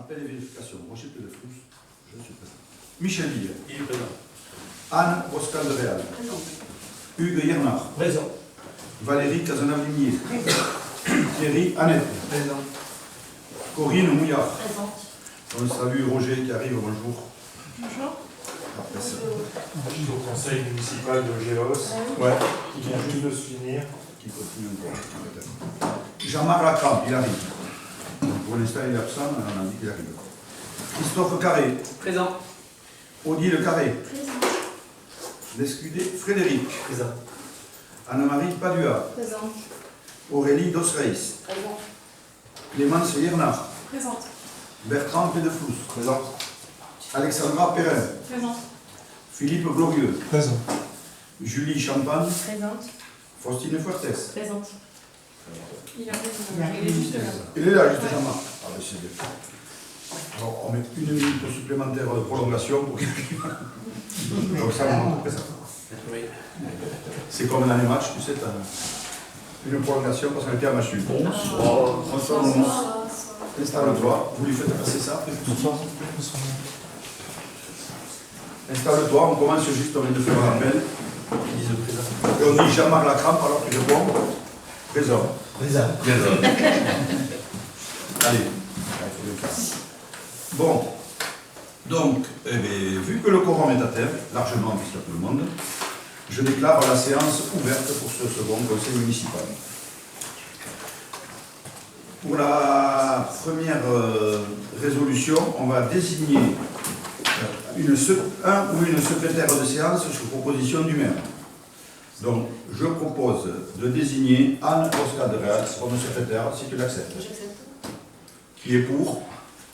Appel et vérification. Roger Pelefous, je suis présent. Michel Ville. Il est présent. Anne Oscar de Réal. Présent. Hugues Yernard. Présent. Valérie Cazenave-Lignier. Thierry Annette. Présent. Corinne Mouillard. Présente. On salue Roger qui arrive, bonjour. Bonjour. Après ça. Je suis au conseil municipal de Gélos, Ouais. qui vient juste de se finir. Qui continue encore, peut-être. Jean-Marc Lacrampe, il arrive. Pour l'instant, il est absent, on a dit qu'il arrive. Christophe Carré. Présent. Odile Carré. Présente. Lescudé Frédéric. Présent. Anne-Marie Padua. Présente. Aurélie Dosreis. Présente. Clémence Yernard. Présente. Bertrand Pédeflous. Présent. Alexandra Perrin. Présente. Philippe Glorieux. Présent. Julie Champagne. Présente. Faustine Fuertes. Présente. Il est juste là. Il est là, juste Jean-Marc. Ah, ben c'est bien. Alors, on met une minute supplémentaire de prolongation pour quelqu'un. Donc ça, on après ça. Oui. C'est comme dans les matchs, tu sais, t'as une prolongation parce qu'on était à match nul. Installe-toi, vous lui faites passer ça. Bonsoir. Installe-toi, on commence juste, on vient de faire un appel. Ils disent présent. Et on dit Jean-Marc Lacrampe, alors tu réponds présent. Présent. Allez, il faut le faire. Bon, donc, eh bien, vu que le quorum est atteint, largement puisqu'il y a tout le monde, je déclare la séance ouverte pour ce second conseil municipal. Pour la première résolution, on va désigner un ou une secrétaire de séance sur proposition du maire. Donc, je propose de désigner Anne Oscar de Réal comme secrétaire, si tu l'acceptes. J'accepte. Qui est pour?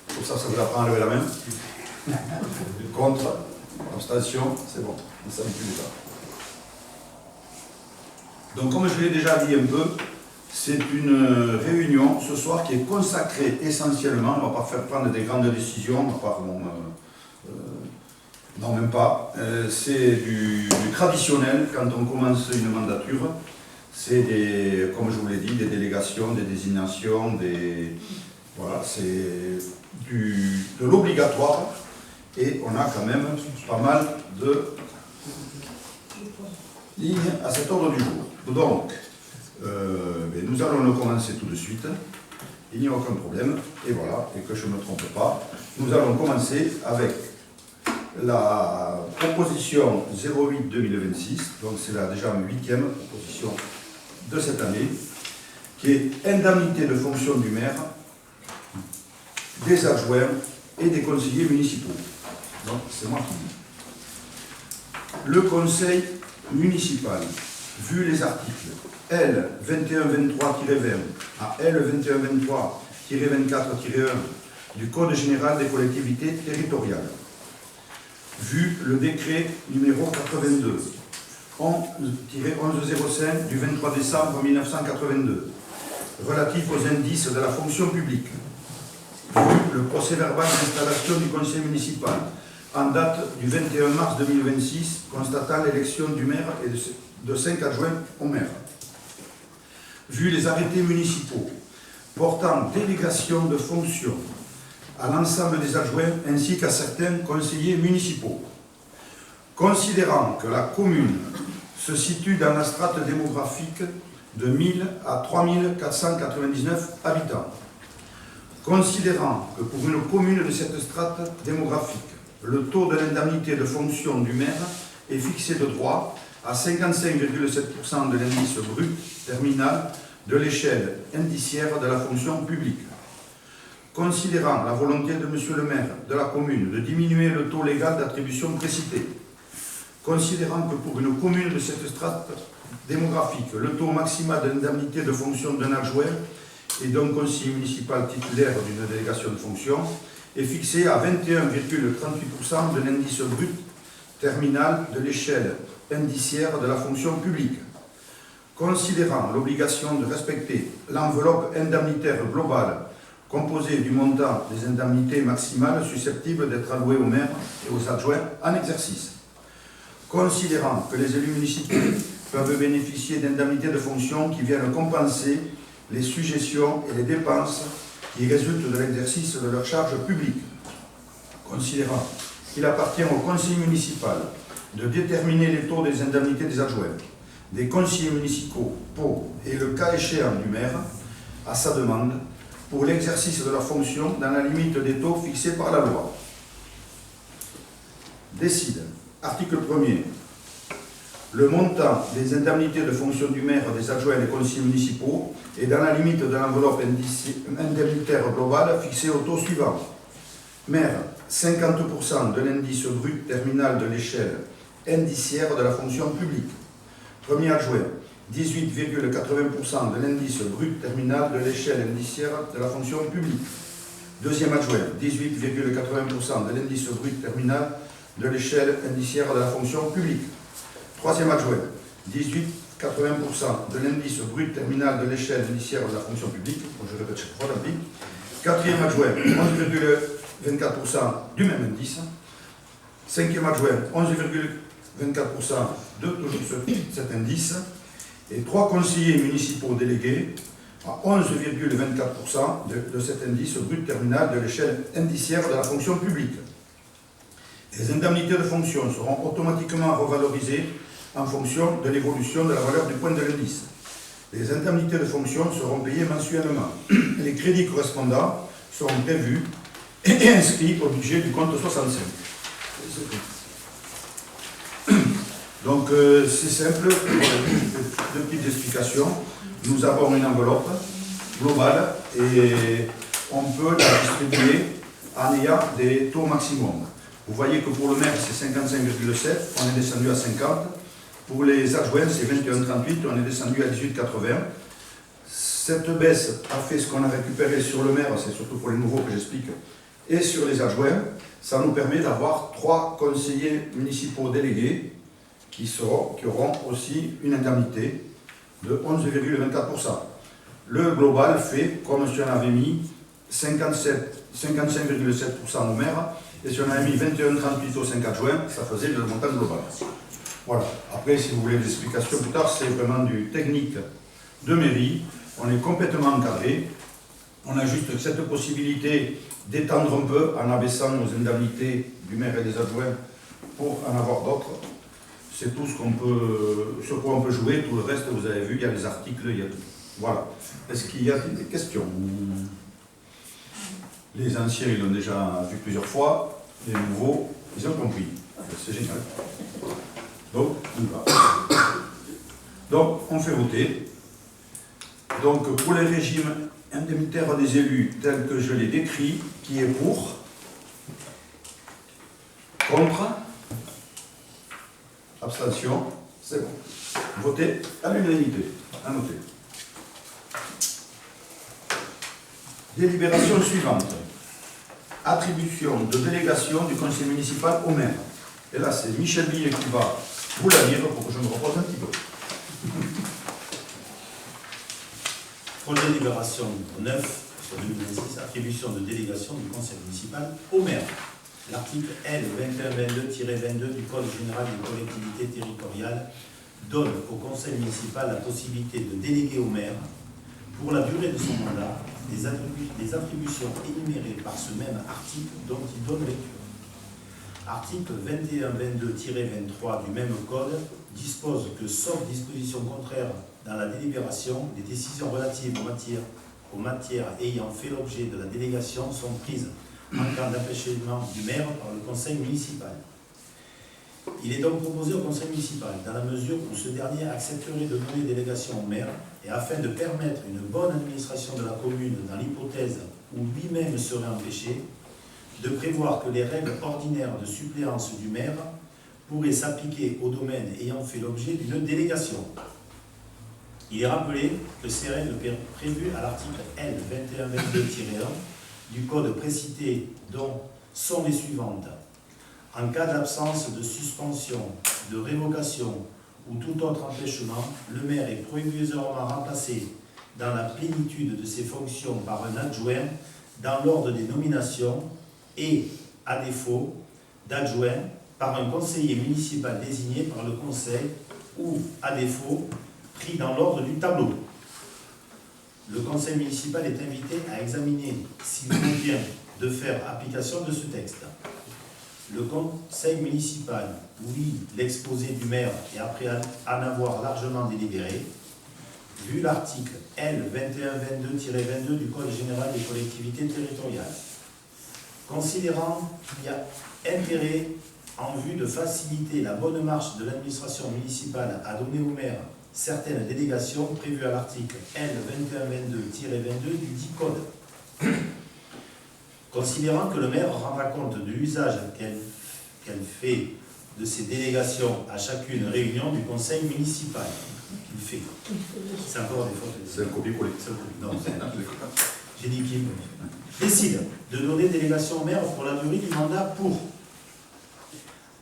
Pour ça, ça vous apprend à lever la main. Contre? Abstention? C'est bon, on s'habitue déjà. Donc, comme je l'ai déjà dit un peu, c'est une réunion ce soir qui est consacrée essentiellement, on ne va pas faire prendre des grandes décisions, on va pas, non, même pas. C'est du traditionnel quand on commence une mandature. C'est des, comme je vous l'ai dit, des délégations, des désignations, voilà, c'est de l'obligatoire. Et on a quand même pas mal de lignes à cet ordre du jour. Donc, nous allons le commencer tout de suite. Il n'y a aucun problème. Et voilà, et que je ne me trompe pas, nous allons commencer avec la proposition 08-2026, donc c'est déjà une 8e proposition de cette année, qui est indemnité de fonction du maire, des adjoints et des conseillers municipaux. Donc c'est moi qui dis. Le conseil municipal, vu les articles L 2123-20 à L 2123-24-1 du Code général des collectivités territoriales, vu le décret numéro 82 11-1105 du 23 décembre 1982 relatif aux indices de la fonction publique, vu le procès-verbal d'installation du conseil municipal en date du 21 mars 2026 constatant l'élection du maire et de 5 adjoints au maire, vu les arrêtés municipaux portant délégation de fonctions à l'ensemble des adjoints ainsi qu'à certains conseillers municipaux. Considérant que la commune se situe dans la strate démographique de 1000 à 3499 habitants. Considérant que pour une commune de cette strate démographique, le taux de l'indemnité de fonction du maire est fixé de droit à 55,7% de l'indice brut terminal de l'échelle indiciaire de la fonction publique. Considérant la volonté de M. le maire de la commune de diminuer le taux légal d'attribution précité, considérant que pour une commune de cette strate démographique, le taux maximal de l'indemnité de fonction d'un adjoint et d'un conseiller municipal titulaire d'une délégation de fonction est fixé à 21,38% de l'indice brut terminal de l'échelle indiciaire de la fonction publique. Considérant l'obligation de respecter l'enveloppe indemnitaire globale composée du montant des indemnités maximales susceptibles d'être allouées aux maires et aux adjoints en exercice. Considérant que les élus municipaux peuvent bénéficier d'indemnités de fonction qui viennent compenser les sujétions et les dépenses qui résultent de l'exercice de leurs charges publiques. Considérant qu'il appartient au conseil municipal de déterminer les taux des indemnités des adjoints, des conseillers municipaux et le cas échéant du maire, à sa demande, pour l'exercice de leurs fonctions dans la limite des taux fixés par la loi. Décide, article 1er, le montant des indemnités de fonction du maire, des adjoints et des conseillers municipaux est dans la limite de l'enveloppe indemnitaire globale fixée au taux suivant. Maire, 50% de l'indice brut terminal de l'échelle indiciaire de la fonction publique. Premier adjoint, 18,80% de l'indice brut terminal de l'échelle indiciaire de la fonction publique. Deuxième adjoint, 18,80% de l'indice brut terminal de l'échelle indiciaire de la fonction publique. Troisième adjoint, 18,80% de l'indice brut terminal de l'échelle indiciaire de la fonction publique. Je répète chaque fois, tant pis. Quatrième adjoint, 11,24% du même indice. Cinquième adjoint, 11,24% de toujours cet indice. Et trois conseillers municipaux délégués à 11,24% de cet indice brut terminal de l'échelle indiciaire de la fonction publique. Les indemnités de fonction seront automatiquement revalorisées en fonction de l'évolution de la valeur du point de l'indice. Les indemnités de fonction seront payées mensuellement. Les crédits correspondants seront prévus et inscrits au budget du compte 65. Donc c'est simple, deux petites explications. Nous avons une enveloppe globale et on peut la distribuer en ayant des taux maximum. Vous voyez que pour le maire c'est 55,7, on est descendu à 50. Pour les adjoints c'est 21,38, on est descendu à 18,80. Cette baisse a fait ce qu'on a récupéré sur le maire, c'est surtout pour les nouveaux que j'explique, et sur les adjoints. Ça nous permet d'avoir 3 conseillers municipaux délégués qui auront aussi une indemnité de 11,24%. Le global fait, comme si on avait mis 55,7% au maire, et si on avait mis 21,38 aux 5 adjoints, ça faisait le montant global. Voilà. Après, si vous voulez des explications plus tard, c'est vraiment du technique de mairie. On est complètement encadré. On a juste cette possibilité d'étendre un peu en abaissant nos indemnités du maire et des adjoints pour en avoir d'autres. C'est tout ce qu'on peut, sur quoi on peut jouer. Tout le reste, vous avez vu, il y a les articles, il y a tout. Voilà. Est-ce qu'il y a des questions? Les anciens, ils l'ont déjà vu plusieurs fois. Les nouveaux, ils ont compris. C'est génial. Donc, on va. Donc, on fait voter. Donc, pour les régimes indemnitaires des élus tels que je l'ai décrit, qui est pour? Contre? Abstention? C'est bon. Voter à l'unanimité. À noter. Délibération suivante. Attribution de délégation du conseil municipal au maire. Et là, c'est Michel Billet qui va vous la lire pour que je me repose un petit peu. Projet de délibération 9 sur 2026, attribution de délégation du conseil municipal au maire. L'article L 2122-22 du Code général des collectivités territoriales donne au conseil municipal la possibilité de déléguer au maire, pour la durée de son mandat, des attributions énumérées par ce même article dont il donne lecture. Article 2122-23 du même code dispose que, sauf disposition contraire dans la délibération, les décisions relatives aux matières ayant fait l'objet de la délégation sont prises en cas d'empêchement du maire par le conseil municipal. Il est donc proposé au conseil municipal, dans la mesure où ce dernier accepterait de donner délégation au maire, et afin de permettre une bonne administration de la commune dans l'hypothèse où lui-même serait empêché, de prévoir que les règles ordinaires de suppléance du maire pourraient s'appliquer aux domaines ayant fait l'objet d'une délégation. Il est rappelé que ces règles prévues à l'article L 2122-1 du Code précité dont sont les suivantes. En cas d'absence de suspension, de révocation ou tout autre empêchement, le maire est provisoirement remplacé dans la plénitude de ses fonctions par un adjoint dans l'ordre des nominations et, à défaut d'adjoint, par un conseiller municipal désigné par le conseil ou, à défaut, pris dans l'ordre du tableau. Le conseil conseil municipal est invité à examiner s'il convient de faire application de ce texte. Le conseil municipal lit l'exposé du maire et après en avoir largement délibéré, vu l'article L 2122-22 du Code général des collectivités territoriales, considérant qu'il y a intérêt en vue de faciliter la bonne marche de l'administration municipale à donner au maire certaines délégations prévues à l'article L 2122-22 du dit Code. Considérant que le maire rendra compte de l'usage qu'elle fait de ces délégations à chacune réunion du conseil municipal. Il fait. C'est encore des fautes. C'est un copier-coller. Non, j'ai dit qu'il décide de donner délégation au maire pour la durée du mandat pour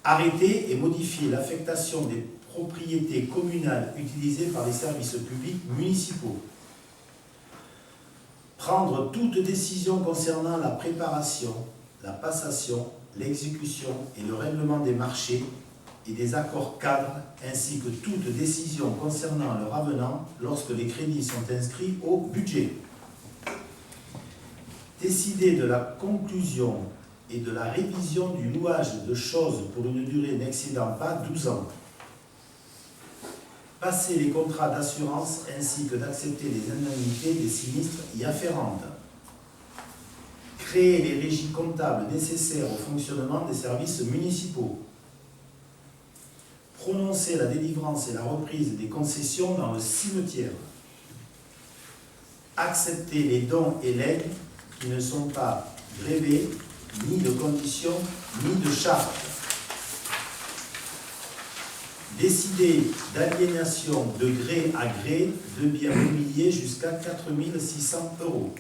arrêter et modifier l'affectation des propriétés communales utilisées par les services publics municipaux. Prendre toute décision concernant la préparation, la passation, l'exécution et le règlement des marchés et des accords cadres, ainsi que toute décision concernant leur avenant lorsque les crédits sont inscrits au budget. Décider de la conclusion et de la révision du louage de choses pour une durée n'excédant pas 12 ans. Passer les contrats d'assurance ainsi que d'accepter les indemnités des sinistres y afférentes. Créer les régies comptables nécessaires au fonctionnement des services municipaux. Prononcer la délivrance et la reprise des concessions dans le cimetière. Accepter les dons et legs qui ne sont pas grévés, ni de conditions, ni de charges. Décider d'aliénation de gré à gré de biens mobiliers jusqu'à 4 600 €.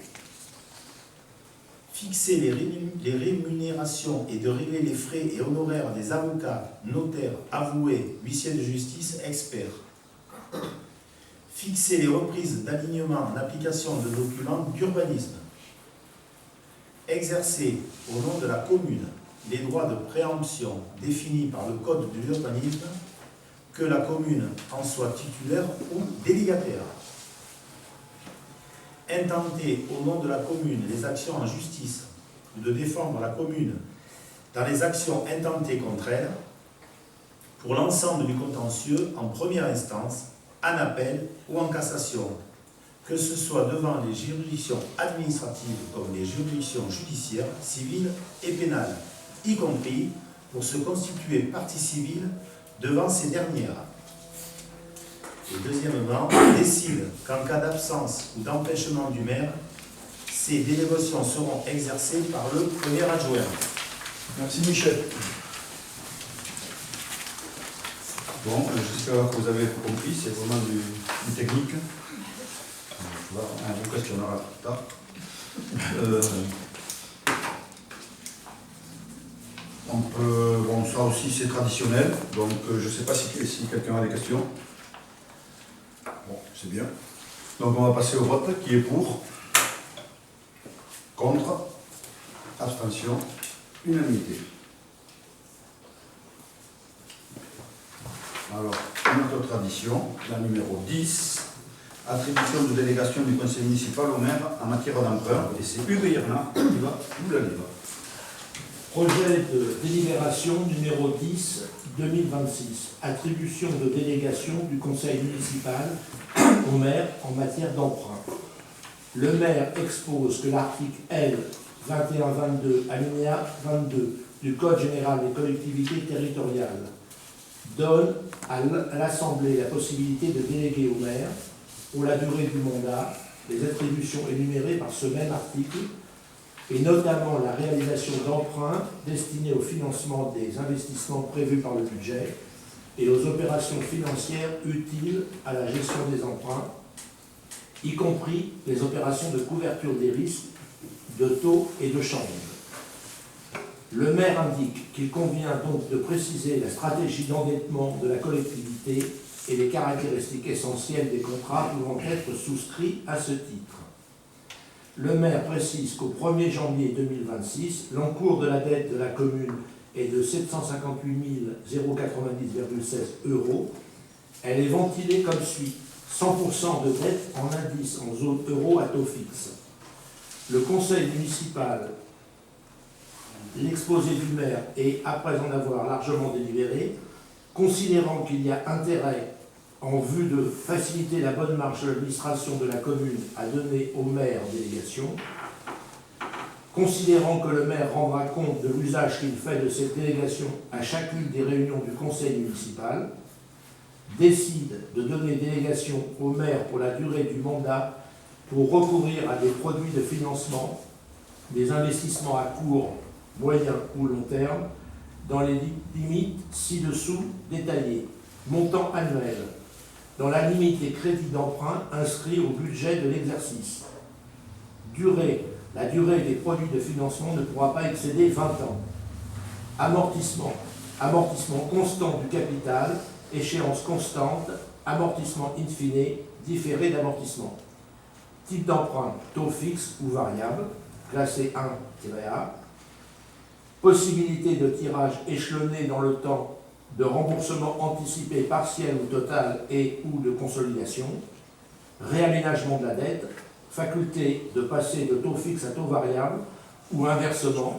Fixer les rémunérations et de régler les frais et honoraires des avocats, notaires, avoués, huissiers de justice, experts. Fixer les reprises d'alignement en application de documents d'urbanisme. Exercer au nom de la commune les droits de préemption définis par le Code de l'urbanisme, que la commune en soit titulaire ou délégataire. Intenter au nom de la commune les actions en justice ou de défendre la commune dans les actions intentées contre elle pour l'ensemble du contentieux en première instance, en appel ou en cassation, que ce soit devant les juridictions administratives comme les juridictions judiciaires, civiles et pénales, y compris pour se constituer partie civile devant ces dernières. Et deuxièmement, décide qu'en cas d'absence ou d'empêchement du maire, ces délégations seront exercées par le premier adjoint. Merci Michel. Bon, j'espère que vous avez compris, c'est vraiment du technique. On vous questionnera plus tard. Bon, ça aussi c'est traditionnel, donc je ne sais pas si quelqu'un a des questions. Bon, c'est bien. Donc on va passer au vote. Qui est pour? Contre? Abstention? Unanimité. Alors, une autre tradition, la numéro 10, attribution de délégation du conseil municipal au maire en matière d'emprunt. Et c'est Hugues Yerna qui va vous la lire. Projet de délibération numéro 10 2026. Attribution de délégation du conseil municipal au maire en matière d'emprunt. Le maire expose que l'article L 2122 alinéa 22 du Code général des collectivités territoriales donne à l'Assemblée la possibilité de déléguer au maire, pour la durée du mandat, les attributions énumérées par ce même article, et notamment la réalisation d'emprunts destinés au financement des investissements prévus par le budget et aux opérations financières utiles à la gestion des emprunts, y compris les opérations de couverture des risques de taux et de change. Le maire indique qu'il convient donc de préciser la stratégie d'endettement de la collectivité et les caractéristiques essentielles des contrats pouvant être souscrits à ce titre. Le maire précise qu'au 1er janvier 2026, l'encours de la dette de la commune est de 758 090,16 €. Elle est ventilée comme suit. 100% de dette en indice en zone euro à taux fixe. Le conseil municipal, l'exposé du maire et, après en avoir largement délibéré, considérant qu'il y a intérêt, en vue de faciliter la bonne marche de l'administration de la commune, à donner au maire en délégation, considérant que le maire rendra compte de l'usage qu'il fait de cette délégation à chacune des réunions du conseil municipal, décide de donner délégation au maire pour la durée du mandat pour recourir à des produits de financement, des investissements à court, moyen ou long terme, dans les limites ci-dessous détaillées. Montant annuel, dans la limite des crédits d'emprunt inscrits au budget de l'exercice. Durée, la durée des produits de financement ne pourra pas excéder 20 ans. Amortissement, amortissement constant du capital, échéance constante, amortissement in fine, différé d'amortissement. Type d'emprunt, taux fixe ou variable, classé 1-A. Possibilité de tirage échelonné dans le temps, de remboursement anticipé partiel ou total et ou de consolidation. Réaménagement de la dette, faculté de passer de taux fixe à taux variable ou inversement.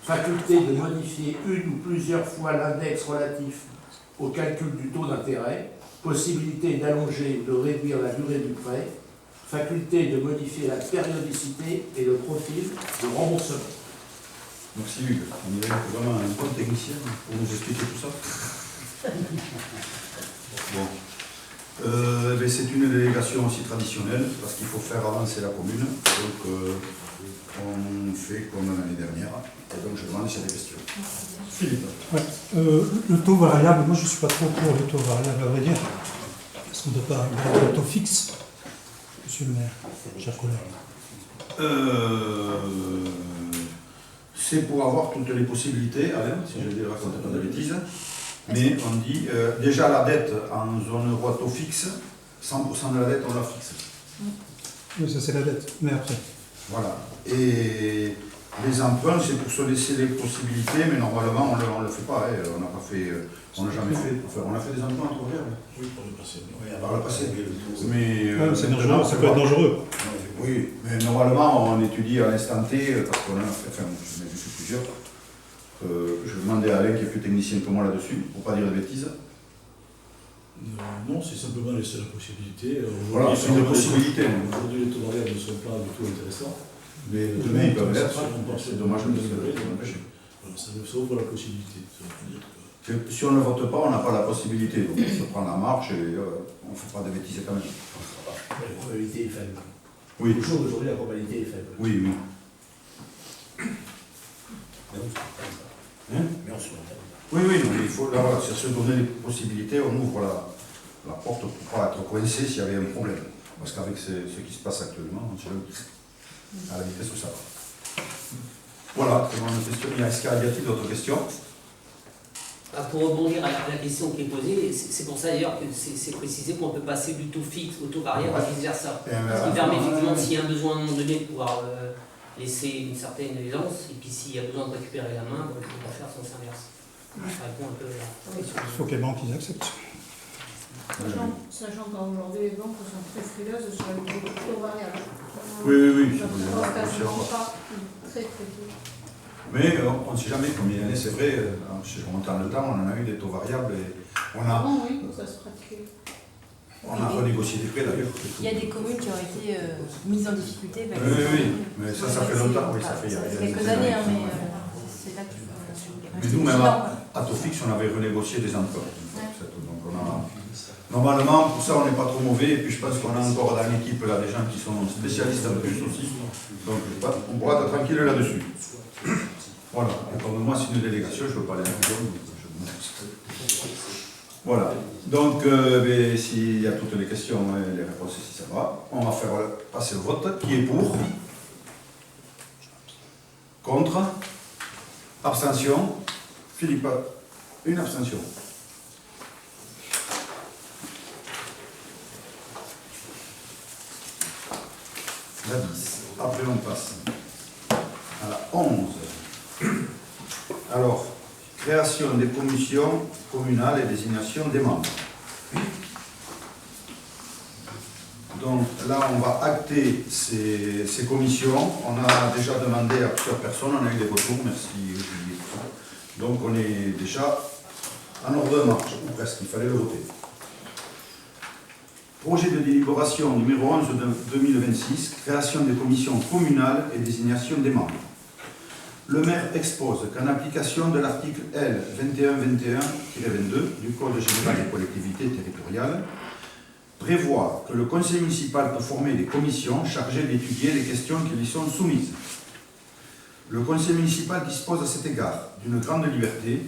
Faculté de modifier une ou plusieurs fois l'index relatif au calcul du taux d'intérêt, possibilité d'allonger ou de réduire la durée du prêt, faculté de modifier la périodicité et le profil de remboursement. Merci Hugues. On dirait vraiment un bon technicien pour nous expliquer tout ça. Bon. C'est une délégation aussi traditionnelle parce qu'il faut faire avancer la commune. Donc on fait comme l'année dernière. Et donc je demande s'il y a des questions. Philippe. Ouais. Le taux variable, moi je ne suis pas trop pour le taux variable, à vrai dire. Parce qu'on ne peut pas avoir le taux fixe, monsieur le maire, chers collègues. C'est pour avoir toutes les possibilités, Alain, si je ne raconte pas de bêtises. Mais on dit, déjà la dette en zone euro à taux fixe, 100% de la dette on la fixe. Oui, ça c'est la dette, mais après. Voilà. Et les emprunts, c'est pour se laisser les possibilités, mais normalement on ne le fait pas. Hein. On n'a pas fait, on n'a jamais fait. Enfin, on a fait des emprunts à travers. Oui, pour le passé. Oui, Par le passé. Mais Mais c'est dangereux, ça peut être dangereux. Oui, mais normalement on étudie à l'instant T, parce qu'on a fait, enfin, j'en ai vu plusieurs. Je demandais à Alain qui est plus technicien que moi là-dessus, pour ne pas dire de bêtises. Non, c'est simplement laisser la possibilité. Voilà, c'est une possibilité. Aujourd'hui, les taux variables ne sont pas du tout intéressants. Mais demain ils peuvent l'être. C'est dommage de ça ouvre la possibilité. Si on ne vote pas, on n'a pas la possibilité. Donc on se prend la marche et on ne fait pas de bêtises quand même. La probabilité est faible. Oui. Au jour d'aujourd'hui, la probabilité est faible. Oui, oui. Mais on se met. Oui, oui, mais il faut là, voilà, c'est se donner les possibilités, on ouvre la porte pour ne pas être coincé s'il y avait un problème. Parce qu'avec ce qui se passe actuellement, on sait à la vitesse où ça va. Voilà, très bonne question. Y a-t-il d'autres questions? Pour rebondir à la question qui est posée, c'est pour ça d'ailleurs que c'est précisé qu'on peut passer du taux fixe au taux variable et vice-versa. Ce qui permet effectivement, s'il y a un besoin à un moment donné, de pouvoir laisser une certaine aisance, et puis s'il y a besoin de récupérer la main, il ne faut pas faire sens inverse. Ça répond un peu à la question. Il faut que les banques ils acceptent. Sachant qu'aujourd'hui les banques sont très frileuses sur les taux variables. Oui, oui, oui. Ça ne va quasiment pas très tôt. Mais on ne sait jamais combien d'années, c'est vrai, si je remonte dans le temps, on en a eu des taux variables et on a Oui, ça se pratique. On a renégocié des prêts d'ailleurs. Il y a des communes qui ont été mises en difficulté. Oui, mais ça fait longtemps, oui, ça fait il y a quelques années, hein, mais c'est là qu'il faut. Mais nous, même à taux fixe, on avait renégocié des emprunts. Donc on a... Normalement, pour ça, on n'est pas trop mauvais. Et puis je pense qu'on a encore dans l'équipe là, des gens qui sont spécialistes en plus aussi. Donc on pourra être tranquille là-dessus. Voilà. Et comme moi, c'est une délégation, je ne veux pas aller à la zone. Voilà. Donc, s'il y a toutes les questions et les réponses, si ça va, on va faire passer le vote. Qui est pour? Contre? Abstention? Philippe, une abstention. La 10. Après, on passe à la 11. Alors, création des commissions communales et désignation des membres. Donc là, on va acter ces commissions. On a déjà demandé à plusieurs personnes, on a eu des retours, merci Julie et tout ça. Donc on est déjà en ordre de marche, ou presque, il fallait le voter. Projet de délibération numéro 11 de 2026, création des commissions communales et désignation des membres. Le maire expose qu'en application de l'article L. 2121-22 du Code général des collectivités territoriales, prévoit que le conseil municipal peut former des commissions chargées d'étudier les questions qui lui sont soumises. Le conseil municipal dispose à cet égard d'une grande liberté.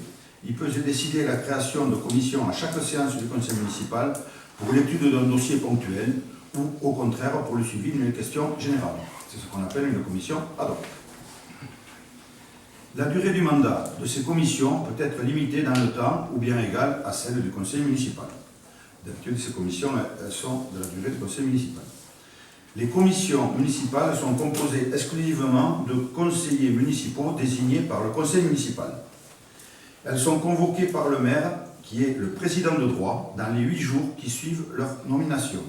Il peut décider la création de commissions à chaque séance du conseil municipal pour l'étude d'un dossier ponctuel ou, au contraire, pour le suivi d'une question générale. C'est ce qu'on appelle une commission ad hoc. La durée du mandat de ces commissions peut être limitée dans le temps ou bien égale à celle du conseil municipal. D'habitude, ces commissions elles sont de la durée du conseil municipal. Les commissions municipales sont composées exclusivement de conseillers municipaux désignés par le conseil municipal. Elles sont convoquées par le maire, qui est le président de droit, dans les 8 jours qui suivent leur nomination,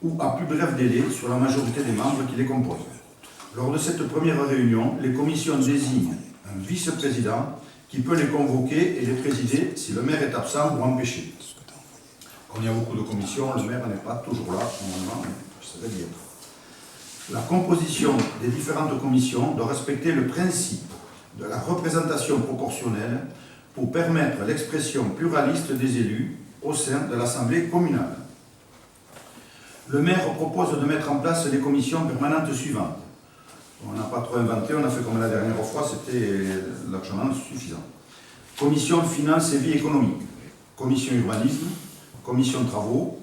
ou à plus bref délai sur la majorité des membres qui les composent. Lors de cette première réunion, les commissions désignent un vice-président qui peut les convoquer et les présider si le maire est absent ou empêché. Quand il y a beaucoup de commissions, le maire n'est pas toujours là, normalement, mais ça veut dire. La composition des différentes commissions doit respecter le principe de la représentation proportionnelle pour permettre l'expression pluraliste des élus au sein de l'Assemblée communale. Le maire propose de mettre en place les commissions permanentes suivantes. On n'a pas trop inventé, on a fait comme la dernière fois, c'était largement suffisant. Commission finances et vie économique, commission urbanisme, commission travaux,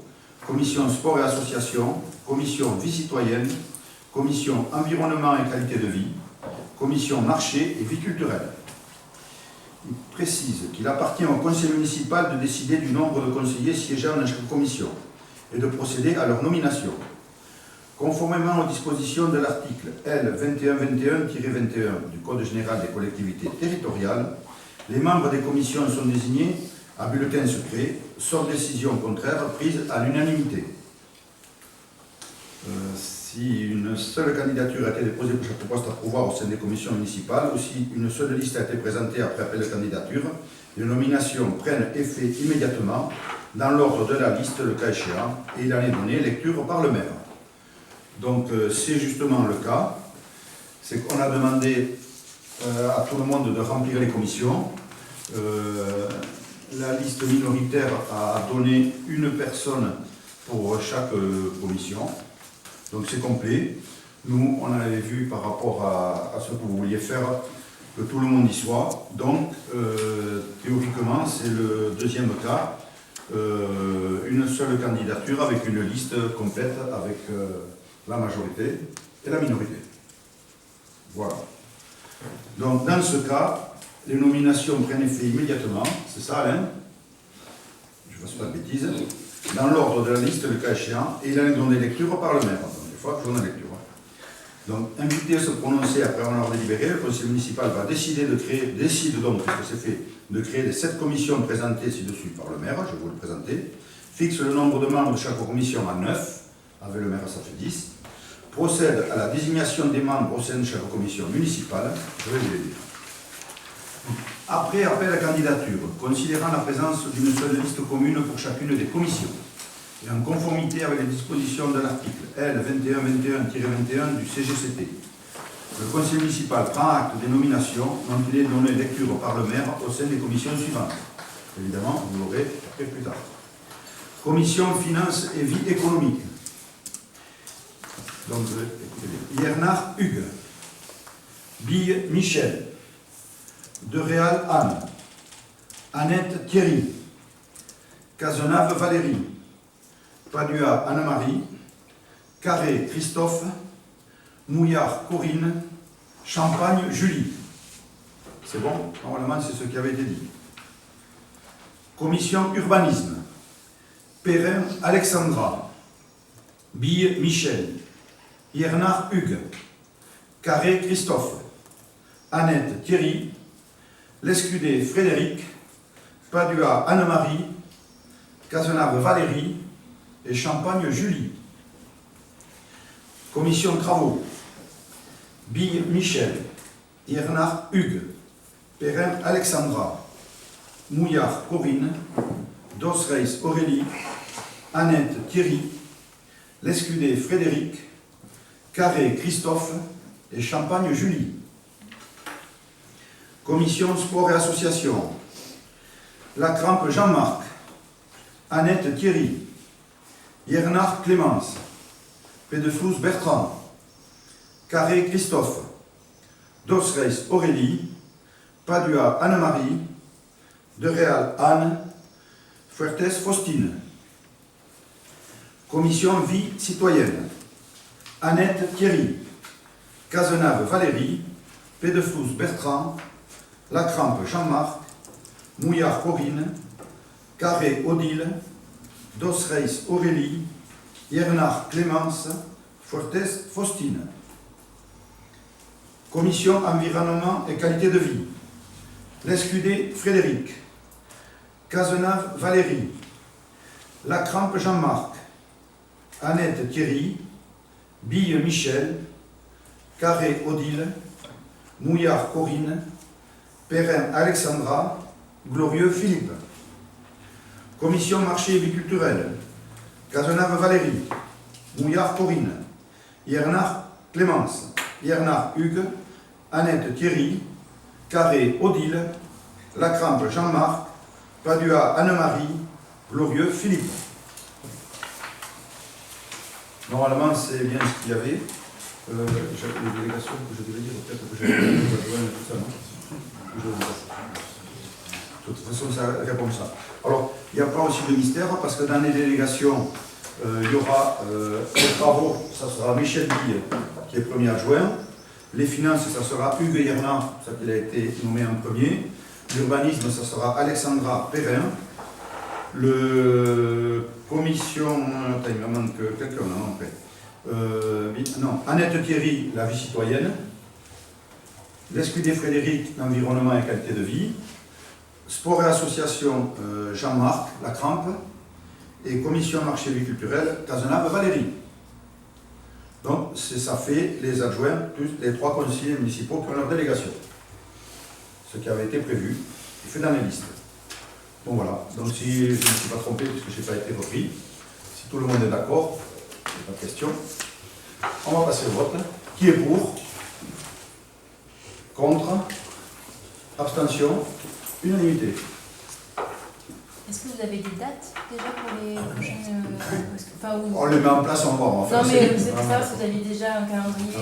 commission sport et association, commission vie citoyenne, commission environnement et qualité de vie, commission marché et vie culturelle. Il précise qu'il appartient au conseil municipal de décider du nombre de conseillers siégeant dans chaque commission et de procéder à leur nomination. Conformément aux dispositions de l'article L. 2121-21 du Code général des collectivités territoriales, les membres des commissions sont désignés à bulletin secret, sauf décision contraire prise à l'unanimité. Si une seule candidature a été déposée pour chaque poste à pourvoir au sein des commissions municipales, ou si une seule liste a été présentée après appel de candidature, les nominations prennent effet immédiatement dans l'ordre de la liste, le cas échéant, et il en est donné lecture par le maire. Donc c'est justement le cas, c'est qu'on a demandé à tout le monde de remplir les commissions. La liste minoritaire a donné une personne pour chaque commission, donc c'est complet. Nous, on avait vu par rapport à ce que vous vouliez faire, que tout le monde y soit. Donc, théoriquement, c'est le deuxième cas, une seule candidature avec une liste complète avec la majorité et la minorité. Voilà. Donc, dans ce cas, les nominations prennent effet immédiatement, c'est ça Alain? Je ne fasse pas de bêtises. Dans l'ordre de la liste, le cas échéant, et il en est donné lecture par le maire. Donc, des fois, toujours la lecture. Donc, invité à se prononcer après en ordre délibéré, le conseil municipal va décide donc, puisque c'est fait, de créer les 7 commissions présentées ci-dessus par le maire, je vais vous le présenter, fixe le nombre de membres de chaque commission à 9, avec le maire ça fait 10, procède à la désignation des membres au sein de chaque commission municipale, je vais vous les dire. Après appel à candidature, considérant la présence d'une seule liste commune pour chacune des commissions, et en conformité avec les dispositions de l'article L. 2121-21 du CGCT, le conseil municipal prend acte des nominations dont il est donné lecture par le maire au sein des commissions suivantes. Évidemment, vous l'aurez après plus tard. Commission finances et vie économique. Donc, écoutez bien. Bernard Hugues, Bille Michel, De Réal Anne, Annette Thierry, Cazenave Valérie, Padua Anne-Marie, Carré Christophe, Mouillard Corinne, Champagne Julie. C'est bon? Normalement, c'est ce qui avait été dit. Commission urbanisme. Perrin Alexandra, Bille Michel, Bernard Hugues, Carré Christophe, Annette Thierry, Lescudé Frédéric, Padua Anne-Marie, Cazenave Valérie, et Champagne-Julie. Commission travaux. Bille Michel, Irnard Hugues, Perrin Alexandra, Mouillard Corinne, Dosreis Aurélie, Annette Thierry, Lescudé Frédéric, Carré Christophe et Champagne Julie. Commission Sport et Association. Lacrampe Jean-Marc, Annette Thierry, Yernard Clémence, Pédeflous Bertrand, Carré Christophe, Dosreis Aurélie, Padua Anne-Marie, De Réal Anne, Fuertes Faustine. Commission Vie Citoyenne. Annette Thierry, Cazenave Valérie, Pédeflous Bertrand, Lacrampe Jean-Marc, Mouillard Corinne, Carré Odile, Dosreis Aurélie, Yernard Clémence, Fuertes Faustine. Commission Environnement et Qualité de Vie. Lescudé Frédéric, Cazenave Valérie, Lacrampe Jean-Marc, Annette Thierry, Bille Michel, Carré Odile, Mouillard Corinne, Perrin Alexandra, Glorieux Philippe. Commission Marché et Vie culturelle. Cazenave Valérie, Mouillard Corinne, Yernard Clémence, Yernard Hugues, Annette Thierry, Carré Odile, Lacrampe Jean-Marc, Padua Anne-Marie, Glorieux Philippe. Normalement, c'est bien ce qu'il y avait. J'avais une délégation que je devais dire, peut-être que j'avais tout ça, non? De toute façon, ça répond ça. Alors, il n'y a pas aussi de mystère, parce que dans les délégations, il y aura les travaux, ça sera Michel Bille, qui est premier adjoint. Les finances, ça sera Hugues Yernard, ça qu'il a été nommé en premier. L'urbanisme, ça sera Alexandra Perrin. Le commission, attends, il me manque quelqu'un, non, après. Non, Annette Thierry, la vie citoyenne. Lescudé Frédéric, l'environnement et qualité de vie. Sport et association, Jean-Marc, la Crampe. Et commission marché et vie culturelle, Cazenave Valérie. Donc, ça fait les adjoints plus les 3 conseillers municipaux qui ont leur délégation. Ce qui avait été prévu, est fait dans les listes. Bon voilà, donc si je ne me suis pas trompé, puisque je n'ai pas été repris, si tout le monde est d'accord, il n'y a pas de question, on va passer au vote. Qui est pour? Contre? Abstention? Unanimité. Est-ce que vous avez des dates déjà pour les prochaines... On les met en place, on va en faire. Non mais c'est pour savoir si vous avez déjà un calendrier...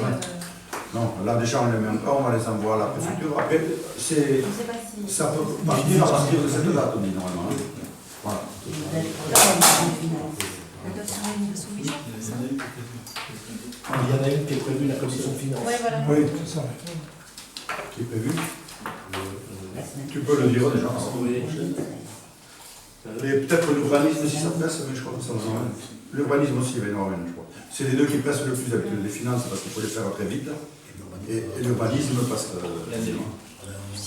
Non, là déjà on les met encore, on va les envoyer à la préfecture. Après, c'est... Je ne sais pas si... Ça peut partir à partir de cette date, on dit normalement. Voilà. Elles doivent se réunir sous 8 jours, c'est ça? Il y en a une qui est prévue, la commission finance. Ouais, voilà. Oui, c'est ça. Qui est prévu. Tu peux le dire déjà. Et peut-être l'urbanisme si ça presse, mais je crois que ça va. L'urbanisme aussi, il va y en avoir une, je crois. C'est les deux qui pressent le plus avec les finances parce qu'il faut les faire très vite. Et l'urbanisme parce que.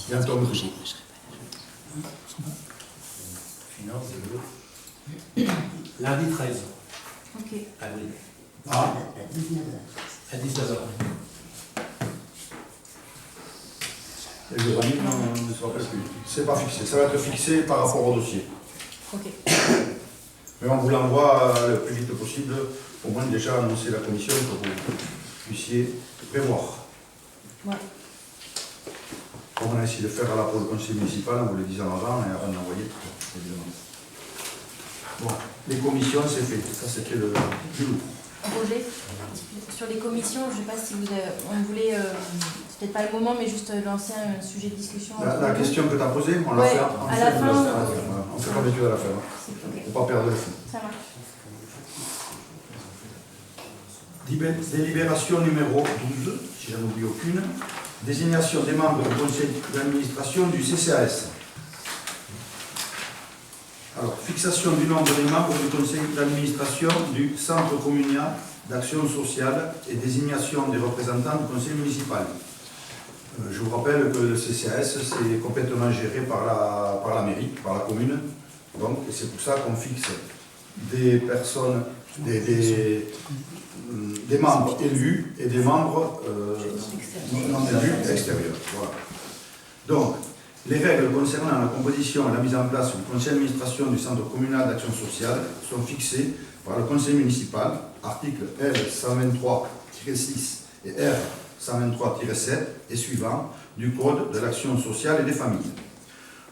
Il y a un tome de tout. Lundi 13. Ok. Avril. Ah, À 19h. et l'urbanisme, on ne se rappelle plus. C'est pas fixé, ça va être fixé par rapport au dossier. Ok. Mais on vous l'envoie le plus vite possible, au moins déjà annoncer la commission pour que vous puissiez prévoir. Ouais. Comme on a essayé de faire là pour le conseil municipal, on vous le disait en avant, et avant d'envoyer, évidemment. Bon, les commissions, c'est fait. Ça, c'était le plus lourd. Roger, sur les commissions, je ne sais pas si vous avez, on voulait, c'est peut-être pas le moment, mais juste lancer un sujet de discussion. La question que tu as posée, on l'a Ouais, fait. à la fin, On fait comme d'habitude à la fin. Ok, Pour ne pas perdre le fil. ça marche. Délibération numéro 12, si j'en oublie aucune. Désignation des membres du conseil d'administration du CCAS. Alors, fixation du nombre des membres du conseil d'administration du centre communal d'action sociale et désignation des représentants du conseil municipal. Je vous rappelle que le CCAS, c'est complètement géré par la mairie, par la commune. Donc, c'est pour ça qu'on fixe des personnes, des membres élus et des membres non élus extérieurs. Voilà. Donc, les règles concernant la composition et la mise en place du conseil d'administration du Centre communal d'action sociale sont fixées par le conseil municipal, article L 123-6 et R 123-7 et suivants du Code de l'action sociale et des familles.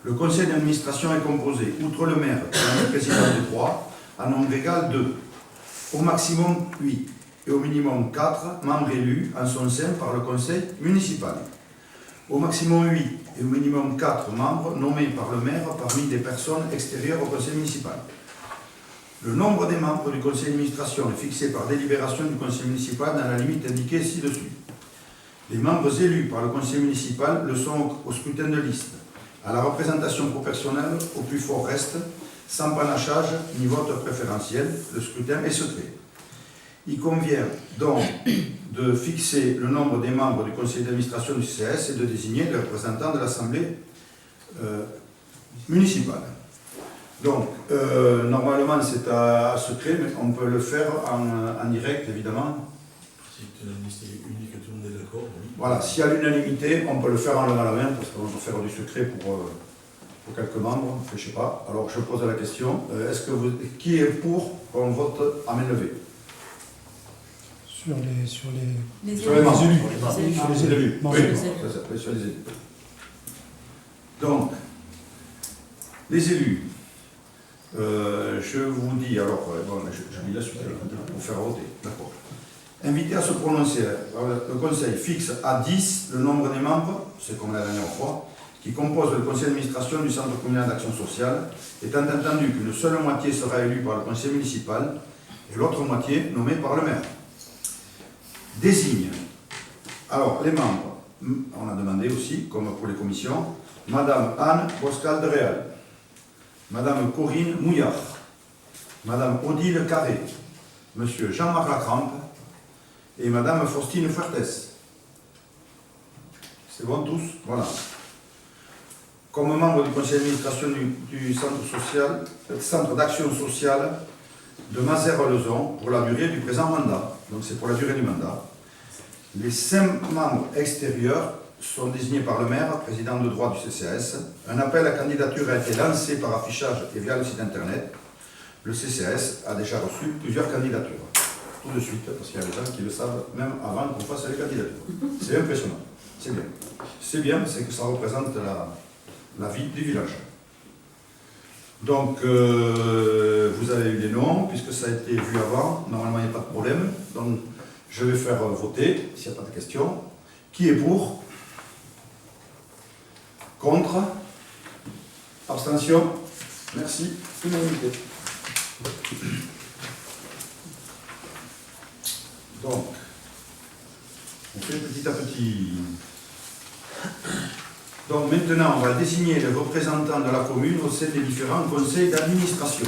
Le conseil d'administration est composé, outre le maire et le président de droit, à nombre égal de, au maximum 8 et au minimum 4 membres élus en son sein par le conseil municipal. Au maximum 8 et au minimum 4 membres nommés par le maire parmi des personnes extérieures au conseil municipal. Le nombre des membres du conseil d'administration est fixé par délibération du conseil municipal dans la limite indiquée ci-dessus. Les membres élus par le conseil municipal le sont au scrutin de liste, à la représentation proportionnelle au plus fort reste, sans panachage ni vote préférentiel. Le scrutin est secret. Il convient donc de fixer le nombre des membres du conseil d'administration du CCAS et de désigner les représentants de l'Assemblée municipale. Donc, normalement c'est à secret, mais on peut le faire en direct, évidemment. C'est une liste unique, tout le monde est d'accord. Oui. Voilà, s'il y a l'unanimité, on peut le faire en levant la main, parce qu'on va faire du secret pour quelques membres, je ne sais pas. Alors, je pose la question, qui est pour qu'on vote à main levée? Sur les Sur les élus. Sur les élus. Non, Oui, sur les sur les élus. Donc, les élus, je vous dis, alors, bon, je lis la suite pour faire voter, d'accord. Invité à se prononcer, le conseil fixe à 10 le nombre des membres, c'est comme la dernière fois, qui composent le conseil d'administration du Centre communal d'action sociale, étant entendu qu'une seule moitié sera élue par le conseil municipal et l'autre moitié nommée par le maire. Désigne. Alors, les membres, on a demandé aussi, comme pour les commissions, Madame Anne Boscal de Réal, Madame Corinne Mouillard, Madame Odile Carré, Monsieur Jean-Marc Lacrampe et Madame Faustine Fuertes. C'est bon tous? Voilà. Comme membre du conseil d'administration du centre d'action sociale de Mazères-Lezon pour la durée du présent mandat. Donc c'est pour la durée du mandat. Les 5 membres extérieurs sont désignés par le maire, président de droit du CCAS. Un appel à candidature a été lancé par affichage et via le site internet. Le CCAS a déjà reçu plusieurs candidatures. Tout de suite, parce qu'il y a des gens qui le savent même avant qu'on fasse les candidatures. C'est impressionnant. C'est bien. C'est bien, c'est que ça représente la vie du village. Donc, vous avez eu les noms, puisque ça a été vu avant. Normalement, il n'y a pas de problème. Donc, je vais faire voter, s'il n'y a pas de questions. Qui est pour? Contre? Abstention? Merci. Unanimité. Donc, on fait petit à petit. Donc maintenant, on va désigner les représentants de la commune au sein des différents conseils d'administration.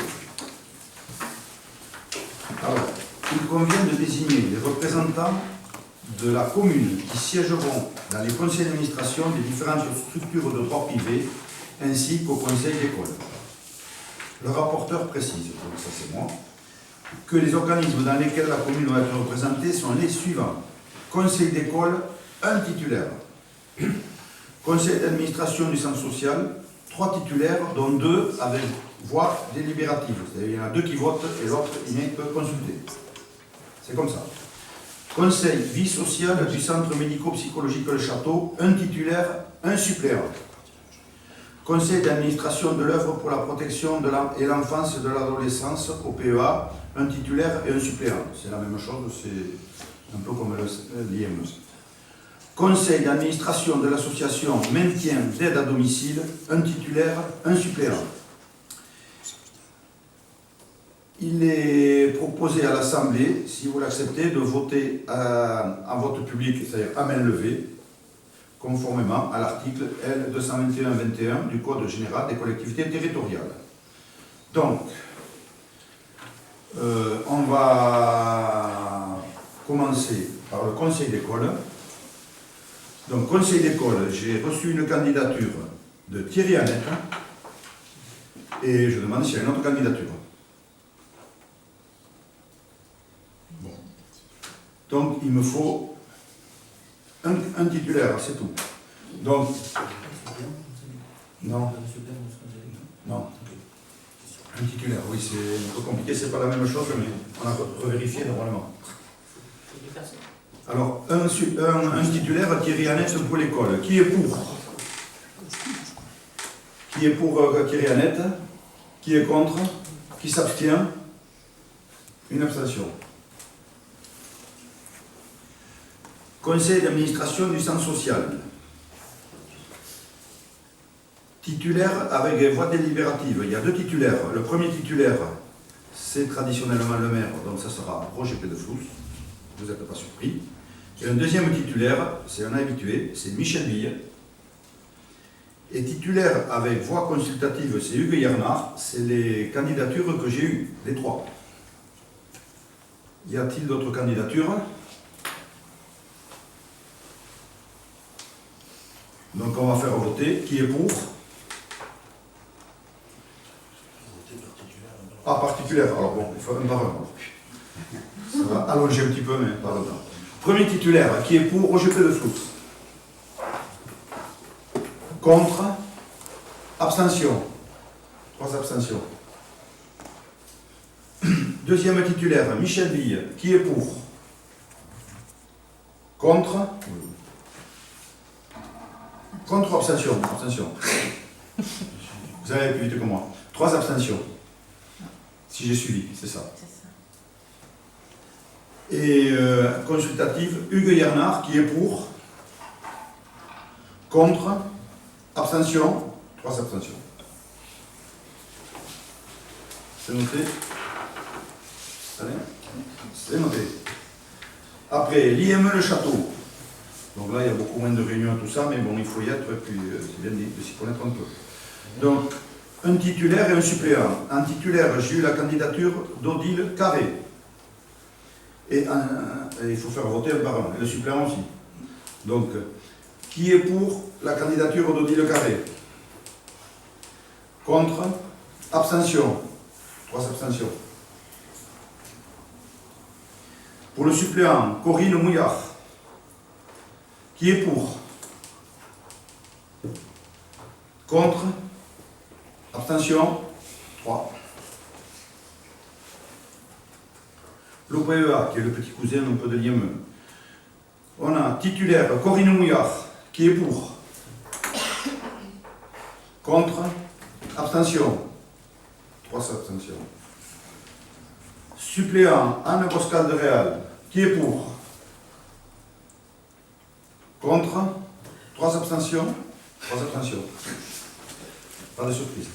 Alors, il convient de désigner les représentants de la commune qui siégeront dans les conseils d'administration des différentes structures de droit privé ainsi qu'au conseil d'école. Le rapporteur précise, donc ça c'est moi, que les organismes dans lesquels la commune va être représentée sont les suivants. Conseil d'école, un titulaire. Conseil d'administration du centre social, 3 titulaires, dont 2 avec voix délibérative. C'est-à-dire il y en a 2 qui votent et l'autre il peut consulter. C'est comme ça. Conseil vie sociale du centre médico-psychologique Le Château, un titulaire, un suppléant. Conseil d'administration de l'œuvre pour la protection et l'enfance et de l'adolescence au PEA, un titulaire et un suppléant. C'est la même chose, c'est un peu comme l'IM. Conseil d'administration de l'association Maintien d'aide à domicile, un titulaire, un suppléant. Il est proposé à l'Assemblée, si vous l'acceptez, de voter en vote public, c'est-à-dire à main levée, conformément à l'article L 221-21 du Code général des collectivités territoriales. Donc, on va commencer par le conseil d'école. Donc, conseil d'école, j'ai reçu une candidature de Thierry Annette et je demande s'il y a une autre candidature. Donc il me faut un titulaire, c'est tout. Donc, non. Non. Un titulaire, oui, c'est un peu compliqué, c'est pas la même chose, mais on a revérifié normalement. Alors, un titulaire, Thierry Annette pour l'école. Qui est pour? Qui est pour Thierry Annette? Qui est contre? Qui s'abstient? Une abstention. Conseil d'administration du centre social. Titulaire avec voix délibérative. Il y a deux titulaires. Le premier titulaire, c'est traditionnellement le maire, donc ça sera Roger Pédeflous. Vous n'êtes pas surpris. Et un deuxième titulaire, c'est un habitué, c'est Michel Ville. Et titulaire avec voix consultative, c'est Hugues Yernard. C'est les candidatures que j'ai eues, les trois. Y a-t-il d'autres candidatures? Donc on va faire voter. Qui est pour? Ah, particulière. Alors bon, il faut un par un. Ça va allonger un petit peu, mais pas longtemps. Premier titulaire, qui est pour Roger Pédeflous? Contre? Abstention? 3 abstentions. Deuxième titulaire, Michel Ville, qui est pour? Contre? Contre ou abstention? Abstention. Vous allez plus vite que moi. 3 abstentions. Si j'ai suivi, c'est ça. Et consultative, Hugues Yernard, qui est pour? Contre? Abstention? 3 abstentions. C'est noté? C'est noté. Après, l'IME Le Château. Donc là, il y a beaucoup moins de réunions et tout ça, mais bon, il faut y être, et puis c'est bien de s'y connaître un peu. Donc, un titulaire et un suppléant. En titulaire, j'ai eu la candidature d'Odile Carré. Et il faut faire voter un par un, et le suppléant aussi. Donc, qui est pour la candidature d'Odile Carré? Contre? Abstention? 3 abstentions. Pour le suppléant, Corinne Mouillard. Qui est pour? Contre? Abstention? 3. L'OPEA, qui est le petit cousin un peu de l'IME. On a titulaire Corinne Mouillard, qui est pour? Contre? Abstention? 3 abstentions. Suppléant Anne Boscal de Réal, qui est pour? Contre? 3 abstentions? 3 abstentions. Pas de surprise.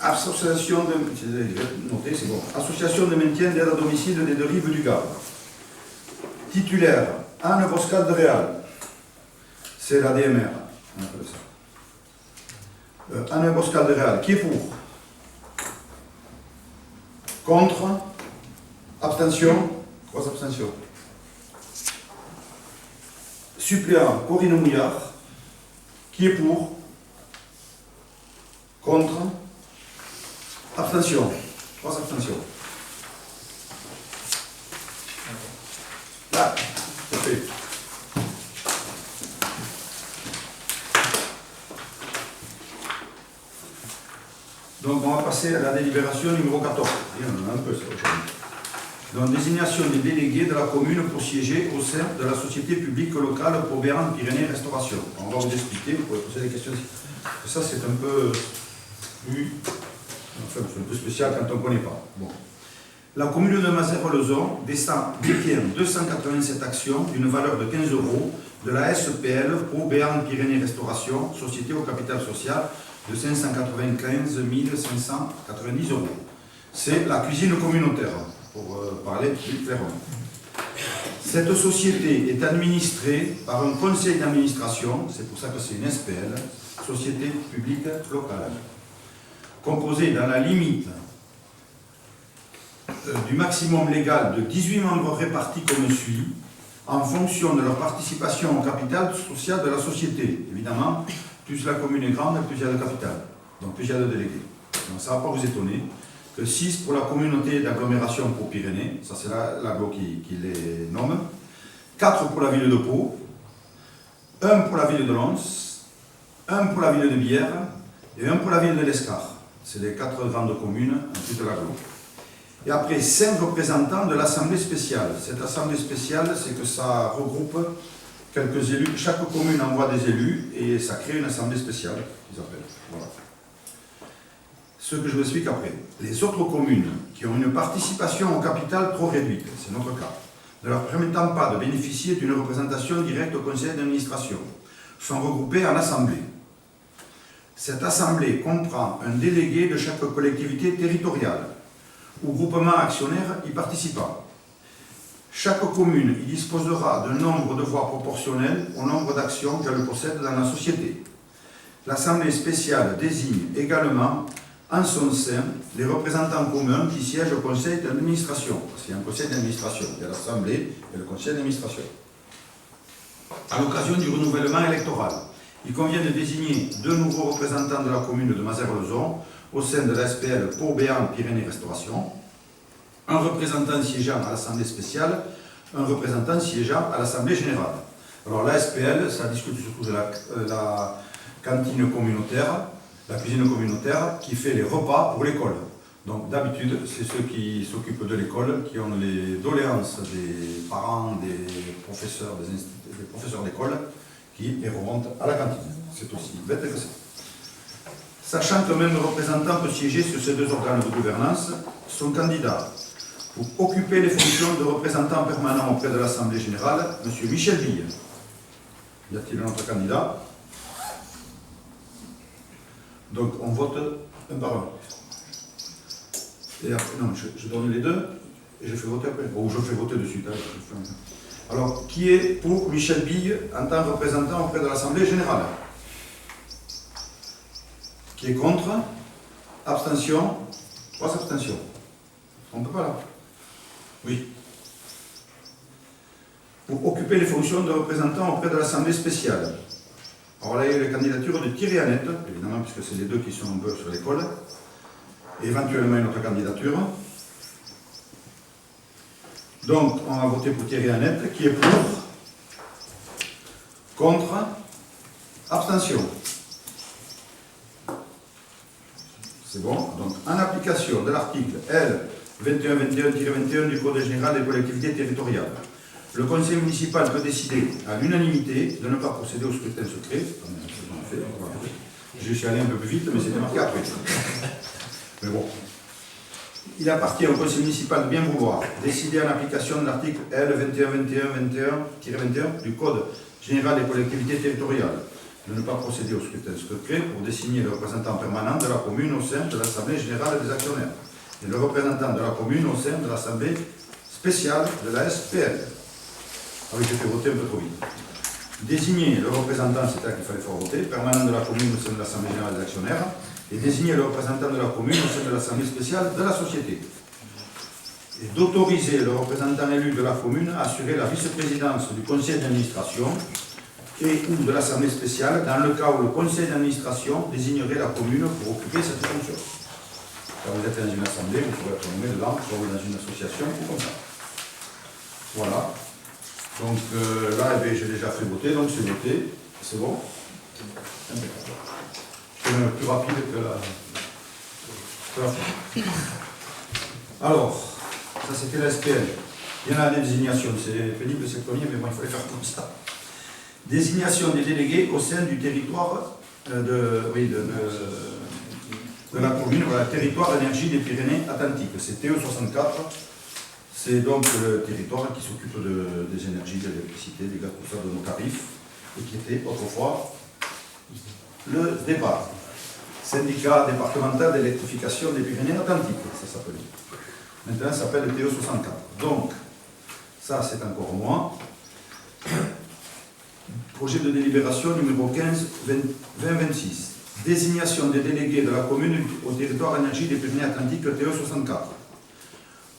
Association de, noté, c'est bon. Association de maintien d'aide à domicile des deux rives du Gard. Titulaire Anne Boscal de Réal. C'est la DMR, on appelle ça. Anne Boscal de Réal, qui est pour? Contre? Abstention? 3 abstentions. Suppléant Corinne Mouillard, qui est pour? Contre? Abstention. 3 abstentions. Là, c'est fait. Donc on va passer à la délibération numéro 14. Et on en a un peu ça aujourd'hui. Donc désignation des délégués de la commune pour siéger au sein de la société publique locale pour Béarn-Pyrénées Restauration. On va vous expliquer, vous pouvez poser des questions. Ça c'est un peu plus... Enfin, c'est un peu spécial quand on ne connaît pas. Bon. La commune de Mazères-Lezon détient 287 actions d'une valeur de 15 € de la SPL pour Béarn-Pyrénées Restauration, société au capital social de 595 590 €. C'est la cuisine communautaire, pour parler plus clairement. Cette société est administrée par un conseil d'administration, c'est pour ça que c'est une SPL, société publique locale, composée dans la limite du maximum légal de 18 membres répartis comme suit, en fonction de leur participation au capital social de la société. Évidemment, plus la commune est grande, plus il y a de capital, donc plus il y a de délégués. Donc ça ne va pas vous étonner 6 pour la communauté d'agglomération Pau-Pyrénées, ça c'est l'aglo qui les nomme, 4 pour la ville de Pau, 1 pour la ville de Lons, 1 pour la ville de Bière et 1 pour la ville de l'Escar. C'est les 4 grandes communes en de l'agglo. Et après 5 représentants de l'Assemblée spéciale. Cette Assemblée spéciale, c'est que ça regroupe quelques élus. Chaque commune envoie des élus et ça crée une Assemblée spéciale, qu'ils appellent. Voilà. Ce que je vous explique après. Les autres communes qui ont une participation au capital trop réduite, c'est notre cas, ne leur permettant pas de bénéficier d'une représentation directe au conseil d'administration, sont regroupées en assemblée. Cette assemblée comprend un délégué de chaque collectivité territoriale ou groupement actionnaire y participant. Chaque commune y disposera d'un nombre de voix proportionnel au nombre d'actions qu'elle possède dans la société. L'Assemblée spéciale désigne également en son sein les représentants communs qui siègent au conseil d'administration. Parce qu'il y a un conseil d'administration, il y a l'Assemblée et le conseil d'administration. À l'occasion du renouvellement électoral, il convient de désigner 2 nouveaux représentants de la commune de Mazères-le-Zon au sein de la SPL Pau-Béarn Pyrénées-Restauration, un représentant siégeant à l'Assemblée spéciale, un représentant siégeant à l'Assemblée générale. Alors la SPL, ça discute surtout de la cantine communautaire, la cuisine communautaire qui fait les repas pour l'école. Donc d'habitude, c'est ceux qui s'occupent de l'école, qui ont les doléances des parents, des professeurs d'école, qui les remontent à la cantine. C'est aussi bête que ça. Sachant que même le représentant peut siéger sur ces 2 organes de gouvernance, son candidat pour occuper les fonctions de représentant permanent auprès de l'Assemblée générale, M. Michel Bille. Y a-t-il un autre candidat? Donc on vote un par un. Et après, non, je donne les 2 et je fais voter après. Ou je fais voter de suite. Alors, qui est pour Michel Bille en tant que représentant auprès de l'Assemblée générale? Qui est contre? Abstention? 3 abstentions. On ne peut pas là. Oui. Pour occuper les fonctions de représentant auprès de l'Assemblée spéciale. Alors là, il y a la candidature de Thierry Annette, évidemment, puisque c'est les 2 qui sont un peu sur l'école. Éventuellement une autre candidature. Donc, on va voter pour Thierry Annette, qui est pour, contre, abstention. C'est bon. Donc, en application de l'article L. 2121-21 du Code général des collectivités territoriales, le conseil municipal peut décider à l'unanimité de ne pas procéder au scrutin secret. Je suis allé un peu plus vite, mais c'était marqué après. Mais bon. Il appartient au conseil municipal de bien vouloir décider en application de l'article L. 2121-21 du Code général des collectivités territoriales de ne pas procéder au scrutin secret pour désigner le représentant permanent de la commune au sein de l'Assemblée générale des actionnaires et le représentant de la commune au sein de l'Assemblée spéciale de la SPL. Ah oui, j'ai fait voter un peu trop vite. Désigner le représentant, c'est-à-dire qu'il fallait faire voter, permanent de la commune au sein de l'Assemblée générale des actionnaires, et désigner le représentant de la commune au sein de l'Assemblée spéciale de la société. Et d'autoriser le représentant élu de la commune à assurer la vice-présidence du conseil d'administration et ou de l'Assemblée spéciale dans le cas où le conseil d'administration désignerait la commune pour occuper cette fonction. Quand vous êtes dans une assemblée, vous pouvez être nommé dedans, soit dans une association ou comme ça. Voilà. Donc là, j'ai déjà fait voter, donc c'est voté. C'est bon? C'est même plus rapide que la fin. Alors, ça c'était la SPL. Il y en a des désignations, c'est pénible, c'est le premier, mais bon, il fallait faire comme ça. Désignation des délégués au sein du territoire de la commune, voilà, territoire d'énergie des Pyrénées-Atlantiques. C'est TE64. C'est donc le territoire qui s'occupe des énergies, de l'électricité, des gaz, tout ça, de nos tarifs, et qui était autrefois le DEPA, syndicat départemental d'électrification des Pyrénées-Atlantiques, ça s'appelait. Maintenant, ça s'appelle le TE64. Donc, ça, c'est encore moi. Projet de délibération numéro 15-2026. Désignation des délégués de la commune au territoire énergie des Pyrénées-Atlantiques TE64.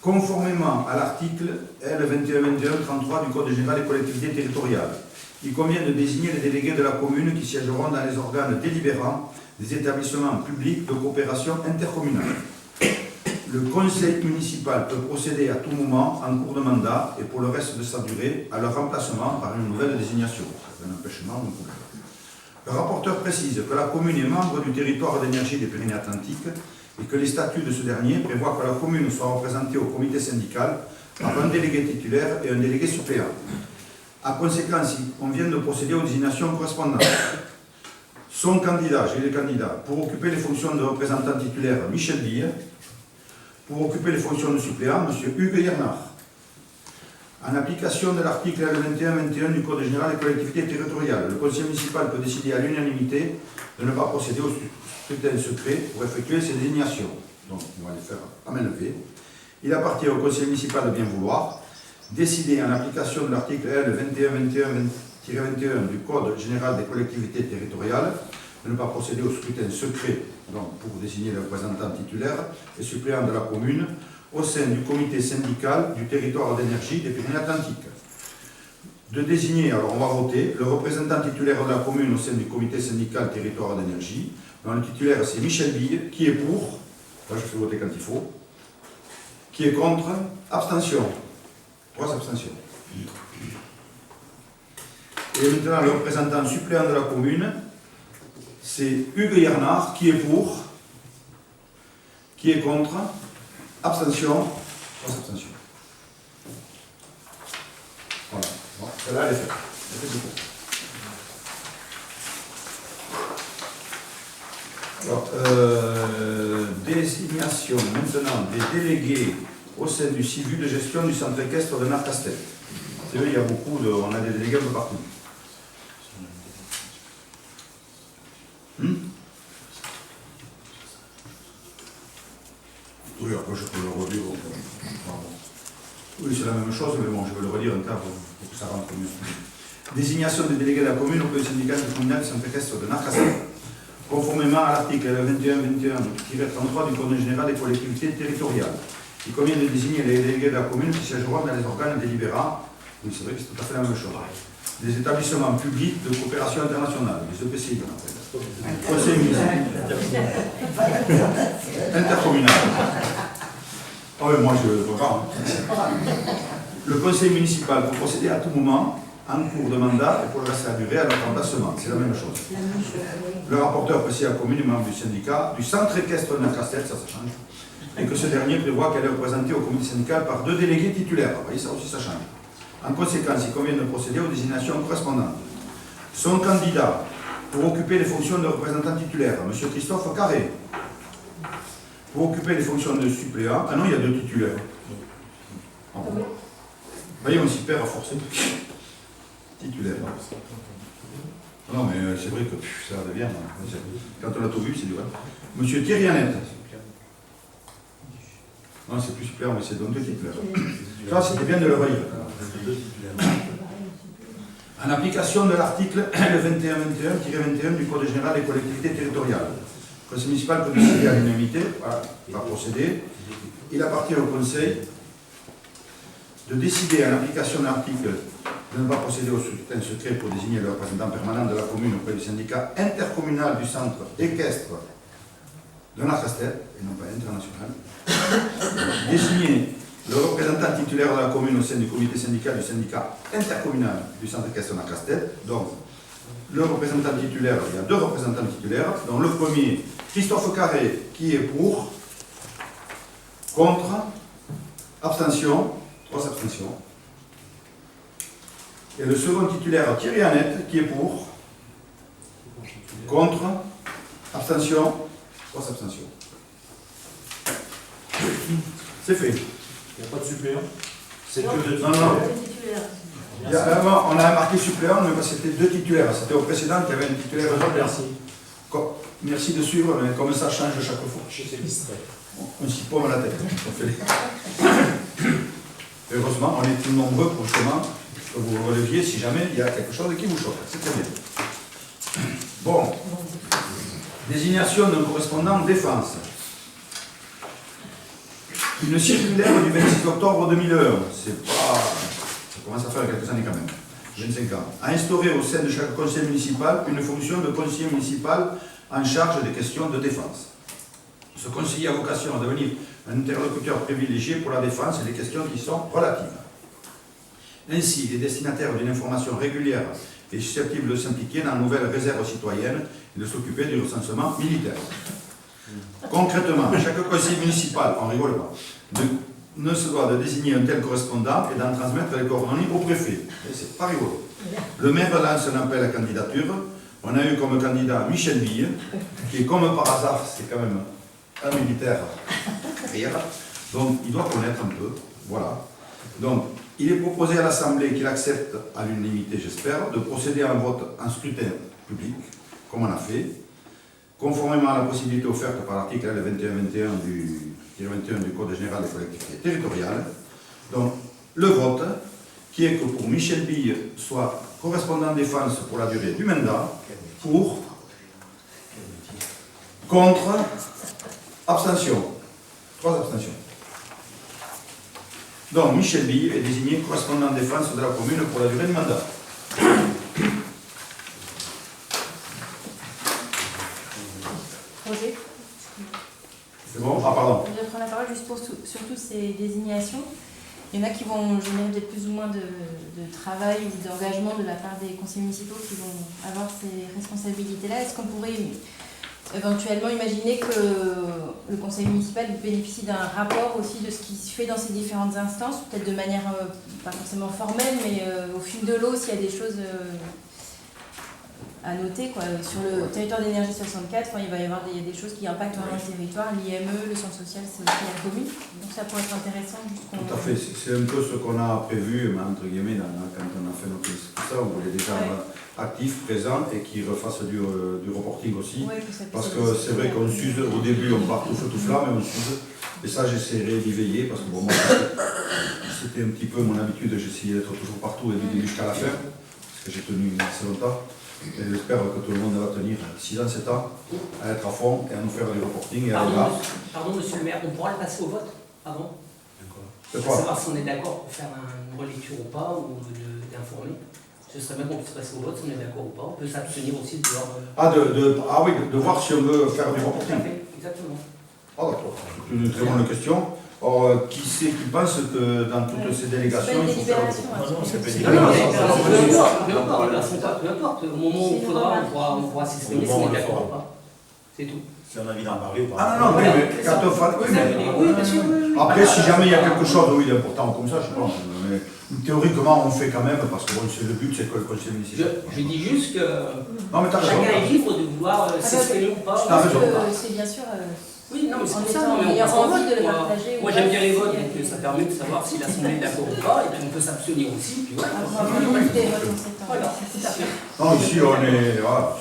Conformément à l'article L. 2121-33 du Code général des collectivités territoriales, il convient de désigner les délégués de la commune qui siégeront dans les organes délibérants des établissements publics de coopération intercommunale. Le conseil municipal peut procéder à tout moment, en cours de mandat et pour le reste de sa durée, à leur remplacement par une nouvelle désignation. C'est un empêchement. Le rapporteur précise que la commune est membre du territoire d'énergie des Pyrénées-Atlantiques et que les statuts de ce dernier prévoient que la commune soit représentée au comité syndical par un délégué titulaire et un délégué suppléant. En conséquence, on vient de procéder aux désignations correspondantes. Son candidat, j'ai les candidats, pour occuper les fonctions de représentant titulaire, Michel Bille. Pour occuper les fonctions de suppléant, M. Hugues Yernard. En application de l'article L21-21 du Code général des collectivités territoriales, le conseil municipal peut décider à l'unanimité de ne pas procéder au scrutin secret pour effectuer ces désignations. Donc, on va les faire à main levée. Il appartient au conseil municipal de bien vouloir décider en application de l'article L21-21-21 du Code général des collectivités territoriales de ne pas procéder au scrutin secret donc pour désigner les représentants titulaires et suppléants de la commune au sein du comité syndical du territoire d'énergie des Pyrénées-Atlantiques. De désigner, alors on va voter, le représentant titulaire de la commune au sein du comité syndical territoire d'énergie. Donc le titulaire c'est Michel Bille, qui est pour, là je fais voter quand il faut, qui est contre, abstention. 3 abstentions. Et maintenant le représentant suppléant de la commune, c'est Hugues Yernard, qui est pour, qui est contre, abstention, 3 abstentions. Voilà, bon, celle-là elle est faite. Alors, désignation maintenant des délégués au sein du CIVU de gestion du centre équestre de Narcastel. C'est vrai, il y a beaucoup de. On a des délégués un peu partout. Oui, après je peux le redire. Oui, c'est la même chose, mais bon, je vais le redire en cas pour que ça rentre mieux. Désignation des délégués de la commune au conseil syndical communal du centre équestre de Narcastel. Conformément à l'article 21-21-33 du Code général des collectivités territoriales. Il convient de désigner les délégués de la commune qui siégeront dans les organes délibérants. Oui, c'est vrai que c'est tout à fait la même chose. Des établissements publics de coopération internationale, les EPCI, on appelle. Conseil municipal. Intercommunal. Ah oui, moi je vois pas. Le conseil municipal peut procéder à tout moment, en cours de mandat et pour le reste de la durée à leur remplacement. C'est la même chose. Le rapporteur précise à la commune, membre du syndicat, du centre équestre de Narcastel, ça change, et que ce dernier prévoit qu'elle est représentée au comité syndical par 2 délégués titulaires. Vous voyez, ça aussi, ça change. En conséquence, il convient de procéder aux désignations correspondantes. Son candidat pour occuper les fonctions de représentant titulaire, M. Christophe Carré. Pour occuper les fonctions de suppléant, ah non, il y a 2 titulaires. Ah bon. Vous voyez, on s'y perd à forcer. Titulaire. Non, mais c'est vrai que ça devient. Quand on a tout vu, c'est dur. Monsieur Thierry Annette. Non, c'est plus suppléant, mais c'est donc 2 titulaires. Ça, c'était bien de le relire. En application de l'article L21-21-21 du Code général des collectivités territoriales, le conseil municipal peut décider à l'unanimité, voilà, il va procéder. Il appartient au conseil de décider en application de l'article de ne pas procéder au scrutin secret pour désigner le représentant permanent de la commune auprès du syndicat intercommunal du centre équestre de Narcastel, et non pas international. Désigner le représentant titulaire de la commune au sein du comité syndical du syndicat intercommunal du centre équestre de Narcastel. Donc, le représentant titulaire, il y a 2 représentants titulaires. Donc, le premier, Christophe Carré, qui est pour, contre, abstention, 3 abstentions. Et le second titulaire, Thierry Annette, qui est pour, contre, abstention, 3 abstentions. C'est fait. Il n'y a pas de suppléant. C'est que 2 Non, non. On a marqué suppléant, mais c'était 2 titulaires. C'était au précédent qu'il y avait un titulaire. Merci. Merci de suivre, mais comme ça change chaque fois. Je suis distrait. On s'y paume la tête. Heureusement, on est plus nombreux pour justement que vous releviez si jamais il y a quelque chose qui vous choque. C'est très bien. Bon. Désignation d'un correspondant défense. Une circulaire du 26 octobre 2001, c'est pas. Ça commence à faire quelques années quand même, 25 ans, a instauré au sein de chaque conseil municipal une fonction de conseiller municipal en charge des questions de défense. Ce conseiller a vocation à devenir un interlocuteur privilégié pour la défense et les questions qui sont relatives. Ainsi, les destinataires d'une information régulière et susceptible de s'impliquer dans la nouvelle réserve citoyenne et de s'occuper du recensement militaire. Concrètement, chaque conseil municipal, on rigole pas, ne se doit de désigner un tel correspondant et d'en transmettre les coordonnées au préfet. Et c'est pas rigolo. Le maire lance un appel à candidature. On a eu comme candidat Michel Bille, qui est comme par hasard, c'est quand même un militaire rire. Donc il doit connaître un peu. Voilà. Donc il est proposé à l'Assemblée qu'il accepte à l'unanimité, j'espère, de procéder à un vote en scrutin public, comme on a fait, conformément à la possibilité offerte par l'article L2121 du Code général des collectivités territoriales. Donc, le vote, qui est que pour Michel Bille soit correspondant défense pour la durée du mandat, pour, contre, abstention. 3 abstentions. Donc, Michel Bille est désigné correspondant défense de la commune pour la durée du mandat. Roger. C'est bon? Ah, pardon. Je vais prendre la parole juste pour surtout ces désignations. Il y en a qui vont générer peut-être plus ou moins de travail ou d'engagement de la part des conseillers municipaux qui vont avoir ces responsabilités-là. Est-ce qu'on pourrait éventuellement imaginer que le conseil municipal bénéficie d'un rapport aussi de ce qui se fait dans ces différentes instances, peut-être de manière pas forcément formelle, mais au fil de l'eau, s'il y a des choses à noter, quoi. Sur le territoire d'énergie 64, il va y avoir des choses qui impactent vraiment le territoire, l'IME, le centre social, c'est aussi la commune. Donc ça pourrait être intéressant. Tout à fait, c'est un peu ce qu'on a prévu, entre guillemets, quand on a fait notre ça, on voulait des gens actifs, présents et qui refassent du reporting aussi. Ouais, parce que c'est vrai qu'on s'use, au début on part tout feu tout flamme, mais on s'use. Et ça j'essaierai d'y veiller, parce que bon, moi c'était un petit peu mon habitude, j'essayais d'être toujours partout et du début jusqu'à la fin, parce que j'ai tenu assez longtemps. Et j'espère que tout le monde va tenir 6 ans, 7 ans, à être à fond et à nous faire du reporting. Et Pardon, monsieur le maire, on pourra le passer au vote avant? C'est Pour quoi? savoir si on est d'accord pour faire une relecture ou pas, ou d'informer. Ce serait bien qu'on puisse passer au vote si on est d'accord ou pas. On peut s'abstenir aussi de voir. Oui, de voir si on veut faire du reporting. Tout à fait, exactement. Ah d'accord, c'est une très bonne question. Or, qui c'est qui pense que dans toutes ces délégations, il faut faire... Non, c'est pas Peu importe, au moment où il faudra, on pourra s'exprimer si on est d'accord ou pas. C'est tout. Si on a envie d'en parler, Ah non, mais quand on fait... Oui, bien sûr. Après, si jamais il y a quelque chose d'important comme ça, je pense. Mais théoriquement, on fait quand même, parce que bon, le but, c'est que le conseil municipal... Je dis juste que non, mais t'as raison. chacun est libre de vouloir s'exprimer ou pas. T'as raison. C'est bien sûr... Oui, non, mais c'est en pour ça, étant mais on passe en envie vote, de le moi. partager. Moi, j'aime bien les votes, donc ça permet de savoir si l'Assemblée est d'accord ou pas, et puis on peut s'abstenir aussi, puis voilà. Voilà, c'est ça. Non, ici, on est... Voilà,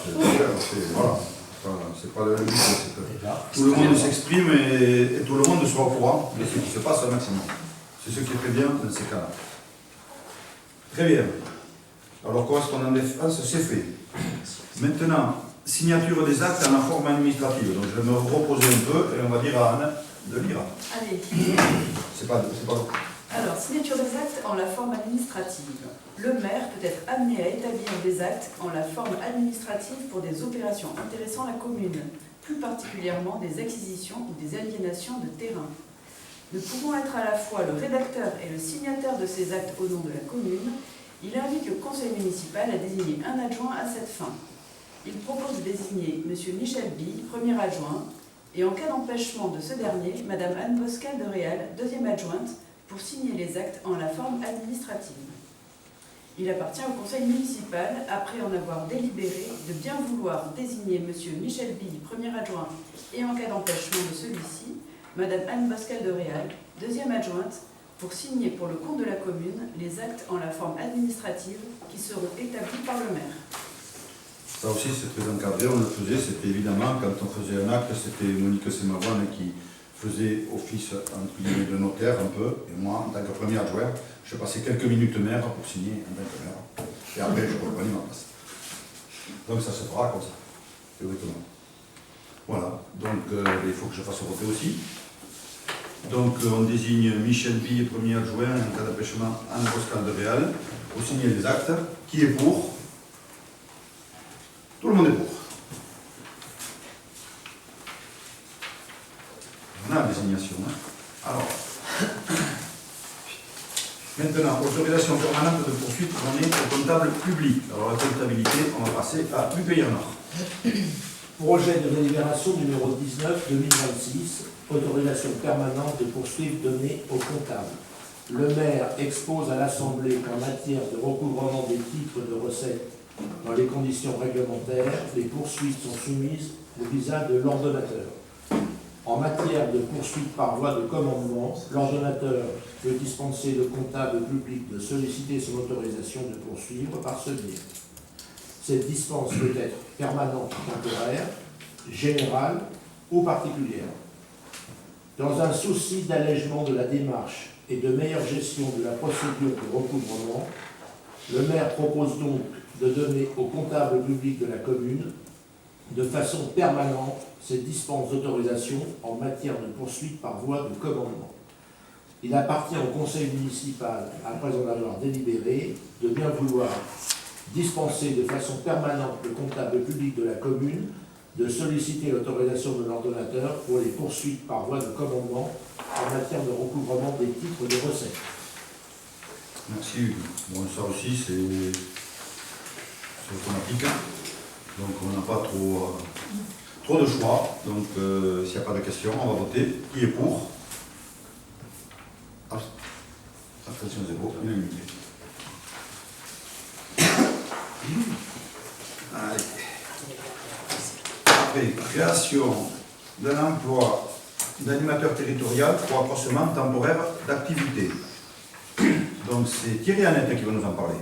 c'est pas le but, c'est que tout le monde s'exprime et tout le monde soit au courant de ce qui se passe au maximum. C'est ce qui est très bien dans ces cas-là. Très bien. Alors, correspondant défense, c'est fait. Maintenant, signature des actes en la forme administrative. Donc, je vais me reposer un peu et on va dire à Anne de lire. Allez. C'est pas Alors, signature des actes en la forme administrative. Le maire peut être amené à établir des actes en la forme administrative pour des opérations intéressant la commune, plus particulièrement des acquisitions ou des aliénations de terrain. Ne pouvant être à la fois le rédacteur et le signataire de ces actes au nom de la commune, il invite le conseil municipal à désigner un adjoint à cette fin. Il propose de désigner M. Michel Bille, premier adjoint, et en cas d'empêchement de ce dernier, Mme Anne-Pascale de Réal, deuxième adjointe, pour signer les actes en la forme administrative. Il appartient au conseil municipal, après en avoir délibéré, de bien vouloir désigner M. Michel Bille, premier adjoint, et en cas d'empêchement de celui-ci, Mme Anne-Pascale de Réal, deuxième adjointe, pour signer pour le compte de la commune les actes en la forme administrative qui seront établis par le maire. Ça aussi, c'est très encadré, on le faisait, c'était évidemment, quand on faisait un acte, c'était Monique Semarone qui faisait office, entre guillemets, de notaire un peu, et moi, en tant que premier adjoint, je passais quelques minutes maire pour signer en tant que maire, et après, je reprenais ma place. Donc ça se fera comme ça, théoriquement. Voilà, donc il faut que je fasse voter aussi. Donc on désigne Michel Bille, premier adjoint, en cas d'empêchement, Anne-Pascale de Réal, pour signer les actes. Qui est pour? Tout le monde est pour. On a la désignation. Hein. Maintenant, autorisation permanente de poursuite donnée au comptable public. Alors la comptabilité, on va passer à Hugues Bernard. Projet de délibération numéro 19-2026, autorisation permanente de poursuite donnée au comptable. Le maire expose à l'Assemblée qu'en matière de recouvrement des titres de recettes dans les conditions réglementaires, les poursuites sont soumises au visa de l'ordonnateur. En matière de poursuite par voie de commandement, l'ordonnateur peut dispenser le comptable public de solliciter son autorisation de poursuivre par ce biais. Cette dispense peut être permanente ou temporaire, générale ou particulière. Dans un souci d'allègement de la démarche et de meilleure gestion de la procédure de recouvrement, le maire propose donc de donner au comptable public de la commune de façon permanente cette dispense d'autorisation en matière de poursuite par voie de commandement. Il appartient au conseil municipal, après en avoir délibéré, de bien vouloir dispenser de façon permanente le comptable public de la commune de solliciter l'autorisation de l'ordonnateur pour les poursuites par voie de commandement en matière de recouvrement des titres de recettes. Merci Hugues. Bon, ça aussi, c'est automatique. Donc on n'a pas trop de choix. Donc s'il n'y a pas de questions, on va voter. Qui est pour? Abstention 0, unanimité. Allez. Après, création d'un emploi d'animateur territorial pour accroissement temporaire d'activité. Donc c'est Thierry Annette qui va nous en parler.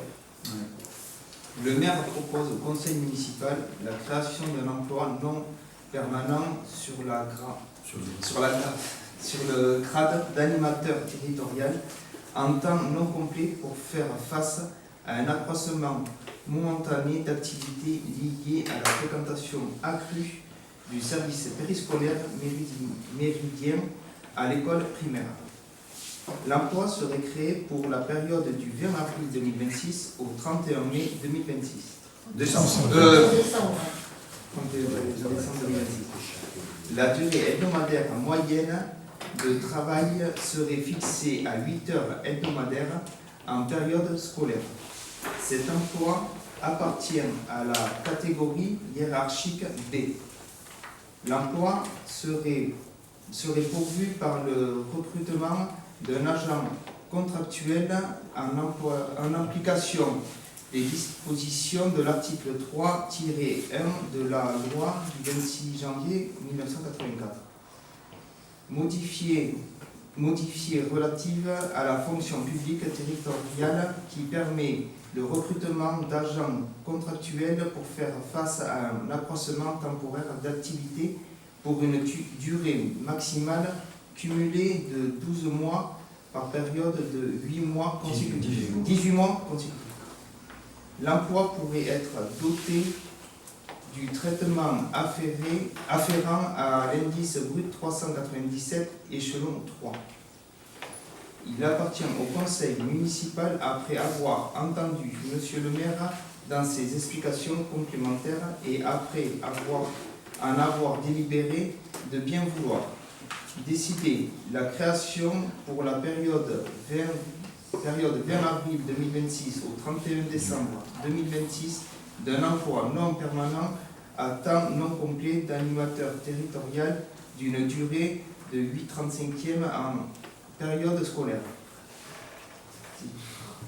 Le maire propose au conseil municipal la création d'un emploi non permanent sur le grade d'animateur territorial en temps non complet pour faire face à un accroissement momentané d'activité liée à la fréquentation accrue du service périscolaire méridien à l'école primaire. L'emploi serait créé pour la période du 20 avril 2026 au 31 mai 2026. Décembre. 31 décembre 2026. La durée hebdomadaire moyenne de travail serait fixée à 8 heures hebdomadaires en période scolaire. Cet emploi appartient à la catégorie hiérarchique B. L'emploi serait pourvu par le recrutement d'un agent contractuel en application des dispositions de l'article 3-1 de la loi du 26 janvier 1984, modifiée relative à la fonction publique territoriale qui permet le recrutement d'agents contractuels pour faire face à un accroissement temporaire d'activité pour une durée maximale cumulée de 12 mois par période de 8 mois consécutifs. 18 mois consécutifs. L'emploi pourrait être doté du traitement afférent à l'indice brut 397 échelon 3. Il appartient au conseil municipal, après avoir entendu Monsieur le maire dans ses explications complémentaires et après en avoir délibéré, de bien vouloir décider la création pour la période 20 avril 2026 au 31 décembre 2026 d'un emploi non permanent à temps non complet d'animateur territorial d'une durée de 8/35e en période scolaire.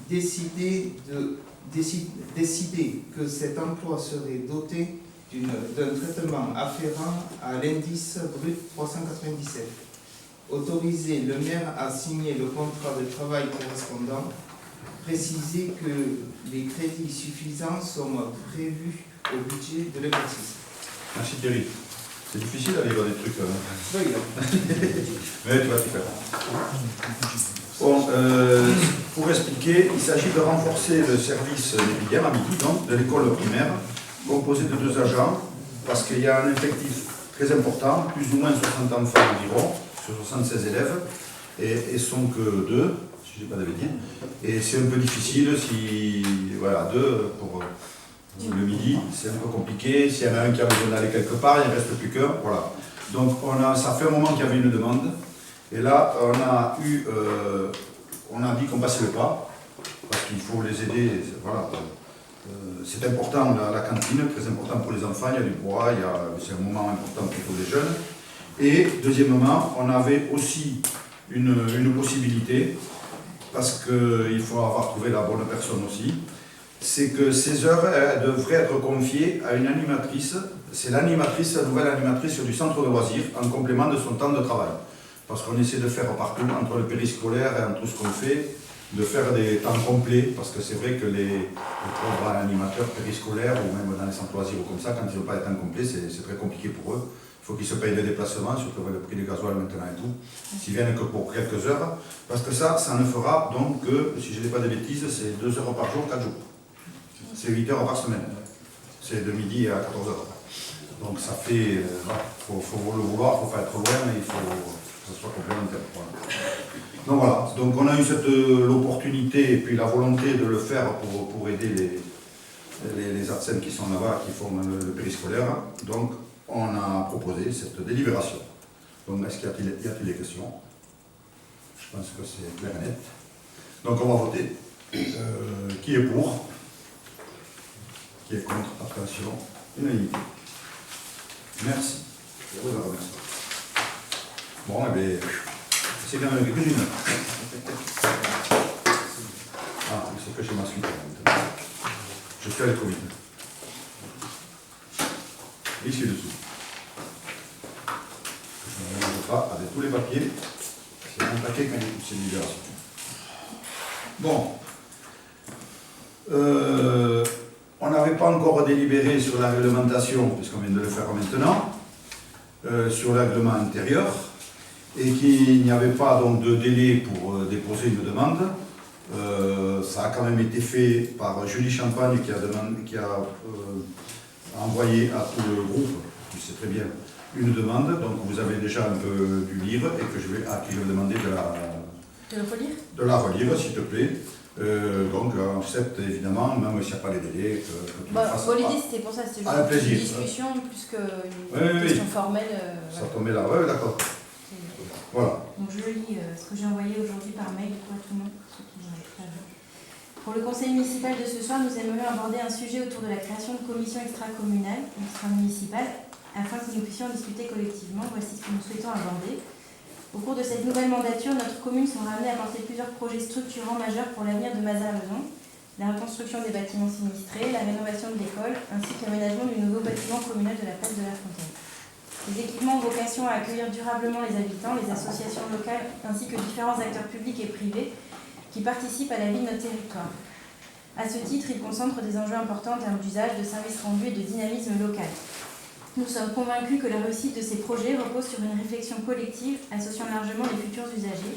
Décider que cet emploi serait doté d'un traitement afférent à l'indice brut 397. Autoriser le maire à signer le contrat de travail correspondant. Préciser que les crédits suffisants sont prévus au budget de l'exercice. Merci Thierry. C'est difficile d'aller voir des trucs. Oui. Mais tu vas tout faire. Bon, pour expliquer, il s'agit de renforcer le service d'étudiants à midi, donc, de l'école primaire, composé de 2 agents, parce qu'il y a un effectif très important, plus ou moins 60 enfants environ, sur 76 élèves, et sont que 2, si je ne dis pas de bêtises. Et c'est un peu difficile si, voilà, 2 pour le midi, c'est un peu compliqué. S'il y en a un qui a besoin d'aller quelque part, il ne reste plus qu'un, voilà. Donc ça fait un moment qu'il y avait une demande, et là on a eu on a dit qu'on passait le pas, parce qu'il faut les aider. Voilà. C'est important, la cantine, très important pour les enfants, il y a du bois, c'est un moment important pour tous les jeunes. Et deuxièmement, on avait aussi une possibilité, parce qu'il faut avoir trouvé la bonne personne aussi, c'est que ces heures devraient être confiées à une animatrice. C'est l'animatrice, la nouvelle animatrice du centre de loisirs, en complément de son temps de travail. Parce qu'on essaie de faire partout, entre le périscolaire et entre ce qu'on fait, de faire des temps complets, parce que c'est vrai que les pauvres animateurs périscolaires, ou même dans les centres loisirs ou comme ça, quand ils n'ont pas les temps complets, c'est très compliqué pour eux. Il faut qu'ils se payent les déplacements, surtout avec le prix du gasoil maintenant et tout, s'ils viennent que pour quelques heures, parce que ça ne fera donc que, si je ne dis pas de bêtises, c'est 2 heures par jour, 4 jours. C'est 8 heures par semaine. C'est de midi à 14 heures. Donc ça fait, faut le vouloir, il ne faut pas être loin, mais il faut que ce soit complémentaire. Voilà. Donc voilà, donc on a eu l'opportunité et puis la volonté de le faire pour aider les ATSEM qui sont là-bas, qui font le périscolaire. Donc on a proposé cette délibération. Donc est-ce qu'il y a-t-il des questions? Je pense que c'est clair et net. Donc on va voter. Qui est pour? Qui est contre? Abstention? Unanimité. Merci. Je vous remercie. Bon, eh bien, c'est bien quelques-unes. Ah, c'est que j'ai ma suite maintenant. Je suis à la Covid. Ici dessous. Je ne vais pas avec tous les papiers. C'est un paquet quand il y a toutes ces libérations. Bon. On n'avait pas encore délibéré sur la réglementation, puisqu'on vient de le faire maintenant, sur le règlement intérieur, et qu'il n'y avait pas donc de délai pour déposer une demande. Ça a quand même été fait par Julie Champagne qui a envoyé à tout le groupe, qui sait très bien, une demande. Donc vous avez déjà un peu dû lire et que je vais demander de la relire, s'il te plaît. Donc on accepte évidemment, même s'il n'y a pas les délais, que tu le fasses. L'idée c'était pour ça, c'était juste une discussion plus qu'une question formelle. Ça tombait là, oui, d'accord. Voilà. Donc je lis ce que j'ai envoyé aujourd'hui par mail pour tout le monde. Pour le conseil municipal de ce soir, nous aimerions aborder un sujet autour de la création de commissions extra-communales, extra-municipales, afin que nous puissions en discuter collectivement. Voici ce que nous souhaitons aborder. Au cours de cette nouvelle mandature, notre commune sera amenée à porter plusieurs projets structurants majeurs pour l'avenir de Mazarlezon. La reconstruction des bâtiments sinistrés, la rénovation de l'école, ainsi que l'aménagement du nouveau bâtiment communal de la place de la Fontaine. Ces équipements ont vocation à accueillir durablement les habitants, les associations locales, ainsi que différents acteurs publics et privés qui participent à la vie de notre territoire. À ce titre, ils concentrent des enjeux importants en termes d'usage, de services rendus et de dynamisme local. Nous sommes convaincus que la réussite de ces projets repose sur une réflexion collective associant largement les futurs usagers.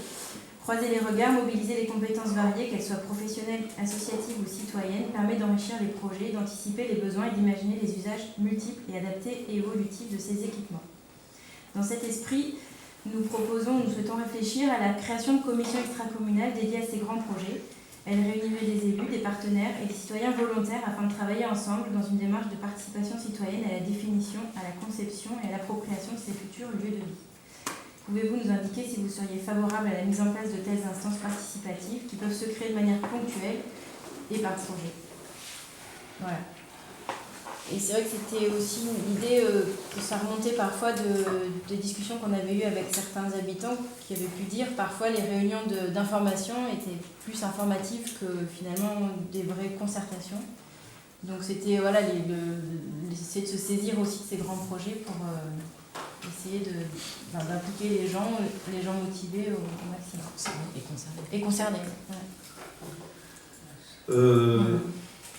Croiser les regards, mobiliser les compétences variées, qu'elles soient professionnelles, associatives ou citoyennes, permet d'enrichir les projets, d'anticiper les besoins et d'imaginer les usages multiples et adaptés et évolutifs de ces équipements. Dans cet esprit, nous souhaitons réfléchir à la création de commissions extracommunales dédiées à ces grands projets. Elles réuniraient des élus, des partenaires et des citoyens volontaires afin de travailler ensemble dans une démarche de participation citoyenne à la définition, à la conception et à l'appropriation de ces futurs lieux de vie. Pouvez-vous nous indiquer si vous seriez favorable à la mise en place de telles instances participatives qui peuvent se créer de manière ponctuelle et par projet? Voilà. Et c'est vrai que c'était aussi l'idée que ça remontait parfois de discussions qu'on avait eues avec certains habitants qui avaient pu dire parfois les réunions d'information étaient plus informatives que finalement des vraies concertations. Donc c'était voilà, essayer de se saisir aussi de ces grands projets pour essayer d'impliquer les gens motivés au maximum. Et concernés. Ouais.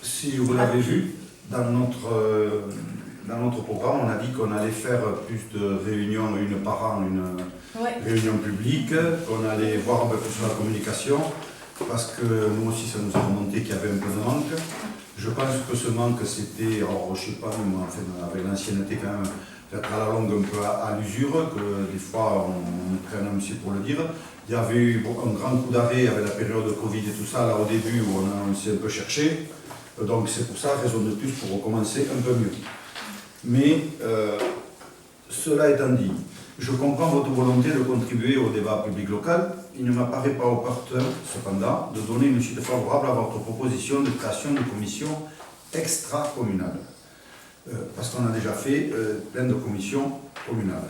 Si vous l'avez vu, dans notre programme, on a dit qu'on allait faire plus de réunions, une par an, une réunion publique, qu'on allait voir un peu plus sur la communication, parce que nous aussi, ça nous a remonté qu'il y avait un peu de manque. Je pense que ce manque, c'était, alors je ne sais pas, mais enfin, avec l'ancienneté quand même, peut-être à la longue un peu à l'usure, que des fois on traîne un petit pour le dire. Il y avait eu un grand coup d'arrêt avec la période de Covid et tout ça, là au début où on s'est un peu cherché. Donc c'est pour ça, raison de plus pour recommencer un peu mieux. Mais cela étant dit, je comprends votre volonté de contribuer au débat public local, il ne m'apparaît pas opportun, cependant, de donner une suite favorable à votre proposition de création de commissions extra-communales. Parce qu'on a déjà fait plein de commissions communales.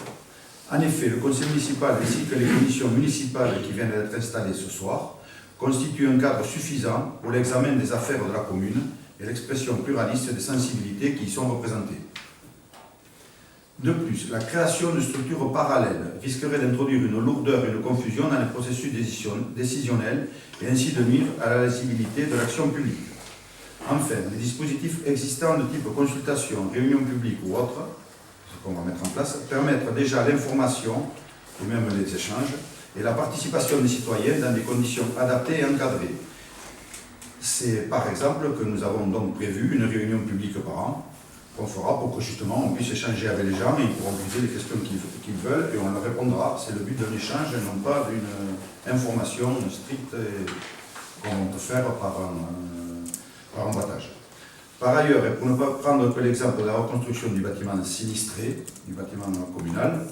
En effet, le conseil municipal ainsi que les commissions municipales qui viennent d'être installées ce soir constituent un cadre suffisant pour l'examen des affaires de la commune et l'expression pluraliste des sensibilités qui y sont représentées. De plus, la création de structures parallèles risquerait d'introduire une lourdeur et une confusion dans les processus décisionnels et ainsi de nuire à la lisibilité de l'action publique. Enfin, les dispositifs existants de type consultation, réunion publique ou autres, ce qu'on va mettre en place, permettent déjà l'information et même les échanges et la participation des citoyens dans des conditions adaptées et encadrées. C'est par exemple que nous avons donc prévu une réunion publique par an qu'on fera pour que justement on puisse échanger avec les gens et ils pourront poser les questions qu'ils veulent et on leur répondra. C'est le but d'un échange et non pas d'une information stricte qu'on peut faire par emboîtage. Par ailleurs, et pour ne pas prendre que l'exemple de la reconstruction du bâtiment sinistré, du bâtiment communal,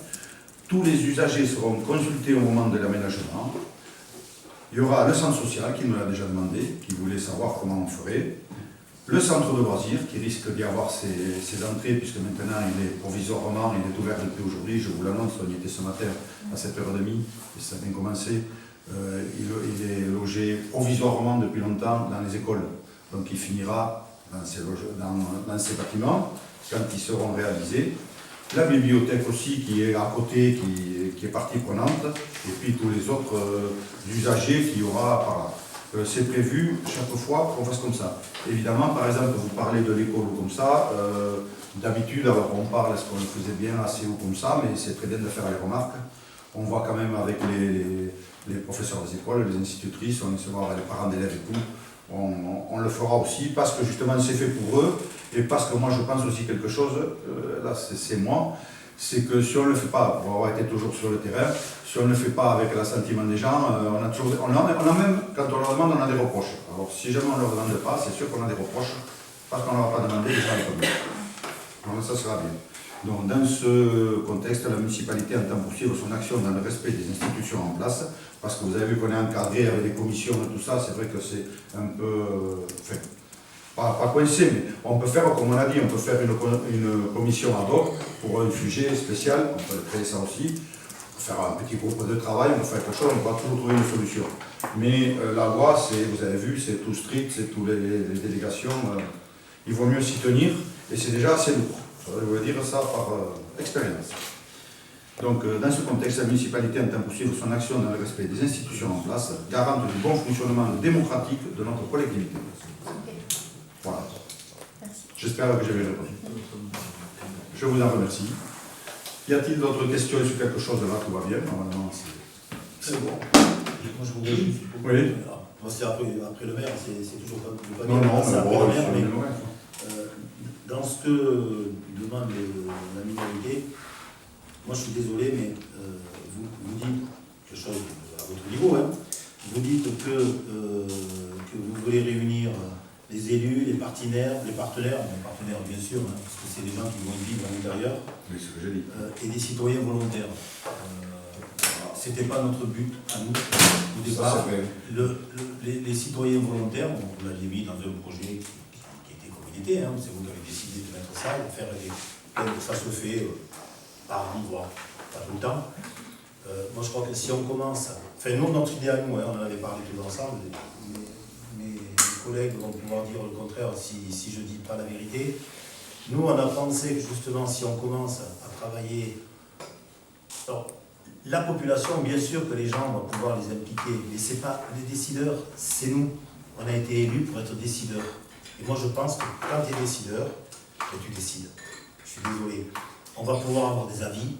tous les usagers seront consultés au moment de l'aménagement. Il y aura le centre social qui nous l'a déjà demandé, qui voulait savoir comment on ferait. Le centre de loisirs qui risque d'y avoir ses entrées, puisque maintenant il est provisoirement, il est ouvert depuis aujourd'hui, je vous l'annonce, on y était ce matin à 7h30, et ça a bien commencé. Il est logé provisoirement depuis longtemps dans les écoles. Donc il finira dans ces bâtiments quand ils seront réalisés. La bibliothèque aussi qui est à côté, qui est partie prenante, et puis tous les autres usagers qu'il y aura par là. C'est prévu chaque fois qu'on fasse comme ça. Évidemment, par exemple, vous parlez de l'école ou comme ça, d'habitude, alors on parle, est-ce qu'on le faisait bien assez haut comme ça, mais c'est très bien de faire les remarques. On voit quand même avec les professeurs des écoles, les institutrices, on essaie de voir les parents d'élèves et tout. On le fera aussi parce que justement c'est fait pour eux et parce que moi je pense aussi quelque chose, là c'est moi, c'est que si on ne le fait pas, on va avoir été toujours sur le terrain, si on ne le fait pas avec l'assentiment des gens, on a même, quand on leur demande, on a des reproches. Alors si jamais on ne leur demande pas, c'est sûr qu'on a des reproches parce qu'on ne leur a pas demandé les gens les communes. Donc ça sera bien. Donc dans ce contexte, la municipalité entend poursuivre son action dans le respect des institutions en place, parce que vous avez vu qu'on est encadré avec des commissions et tout ça, c'est vrai que c'est un peu, pas coincé, mais on peut faire, comme on a dit, on peut faire une commission ad hoc pour un sujet spécial, on peut créer ça aussi, faire un petit groupe de travail, on peut faire quelque chose, on va toujours trouver une solution. Mais la loi, vous avez vu, c'est tout strict, c'est toutes les délégations, il vaut mieux s'y tenir, et c'est déjà assez lourd. Je veux dire ça par expérience. Donc, dans ce contexte, la municipalité entend poursuivre son action dans le respect des institutions en place, garante du bon fonctionnement démocratique de notre collectivité. Voilà. J'espère que j'ai bien répondu. Je vous en remercie. Y a-t-il d'autres questions sur quelque chose là? Tout va bien, normalement c'est bon. Moi je voudrais juste. Oui. Moi c'est après le maire, c'est toujours pas bien. Non, c'est après bon, le maire, mais dans ce que demande la minorité, moi je suis désolé, mais vous dites quelque chose à votre niveau, hein. Vous dites que vous voulez réunir les élus, les partenaires bien sûr, hein, parce que c'est des gens qui vont vivre à l'intérieur, oui, c'est ce que j'ai dit. Et des citoyens volontaires. C'était pas notre but à nous au départ. Les citoyens volontaires, vous l'aviez mis dans un projet qui était communauté, hein, c'est vous qui avez décidé de mettre ça et de faire ça se fait par endroit, pas tout le temps. Moi je crois que si on commence, nous notre idée à nous, hein, on en avait parlé tous ensemble, mes collègues vont pouvoir dire le contraire si je ne dis pas la vérité. Nous on a pensé que justement si on commence à travailler, alors, la population, bien sûr que les gens vont pouvoir les impliquer, mais c'est pas les décideurs, c'est nous. On a été élus pour être décideurs. Et moi je pense que quand tu es décideur, tu décides. Je suis désolé. On va pouvoir avoir des avis,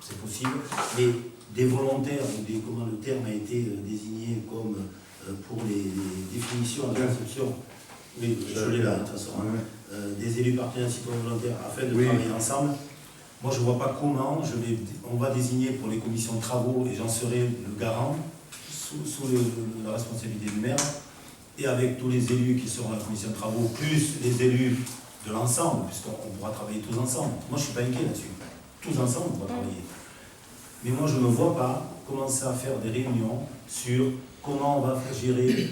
c'est possible, mais des volontaires, ou comment le terme a été désigné comme pour les définitions de l'instruction, oui, je l'ai là de toute façon, des élus partenaires citoyens volontaires afin de travailler ensemble. Moi je ne vois pas comment on va désigner pour les commissions de travaux, et j'en serai le garant, sous la responsabilité du maire, et avec tous les élus qui seront à la commission de travaux, plus les élus de l'ensemble, puisqu'on pourra travailler tous ensemble. Moi je ne suis pas inquiet là-dessus. Tous ensemble on pourra travailler. Mais moi je ne me vois pas commencer à faire des réunions sur comment on va gérer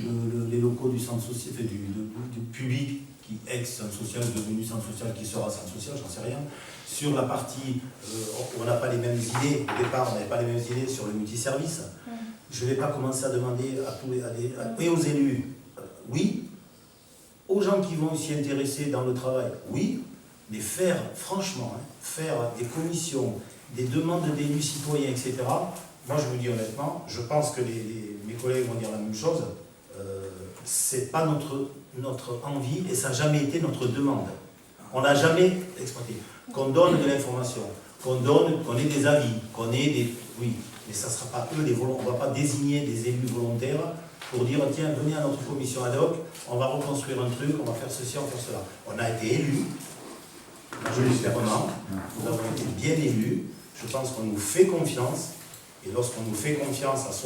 les locaux du centre social, du public qui ex-centre social, devenu centre social, qui sera centre social, j'en sais rien. Sur la partie où on n'a pas les mêmes idées, au départ on n'avait pas les mêmes idées sur le multiservice. Je ne vais pas commencer à demander à tous et aux élus, oui, aux gens qui vont s'y intéresser dans le travail, oui, mais faire, franchement, faire des commissions, des demandes d'élus citoyens, etc. Moi, je vous dis honnêtement, je pense que mes collègues vont dire la même chose. C'est pas notre envie et ça n'a jamais été notre demande. On n'a jamais exploité. Qu'on donne de l'information, qu'on ait des avis, qu'on ait des... Oui, mais ça ne sera pas eux les volontaires. On ne va pas désigner des élus volontaires pour dire tiens, venez à notre commission ad hoc, on va reconstruire un truc, on va faire ceci, on va faire cela. On a été élus, majoritairement, nous avons été bien élus, je pense qu'on nous fait confiance, et lorsqu'on nous fait confiance à 70%, 68%,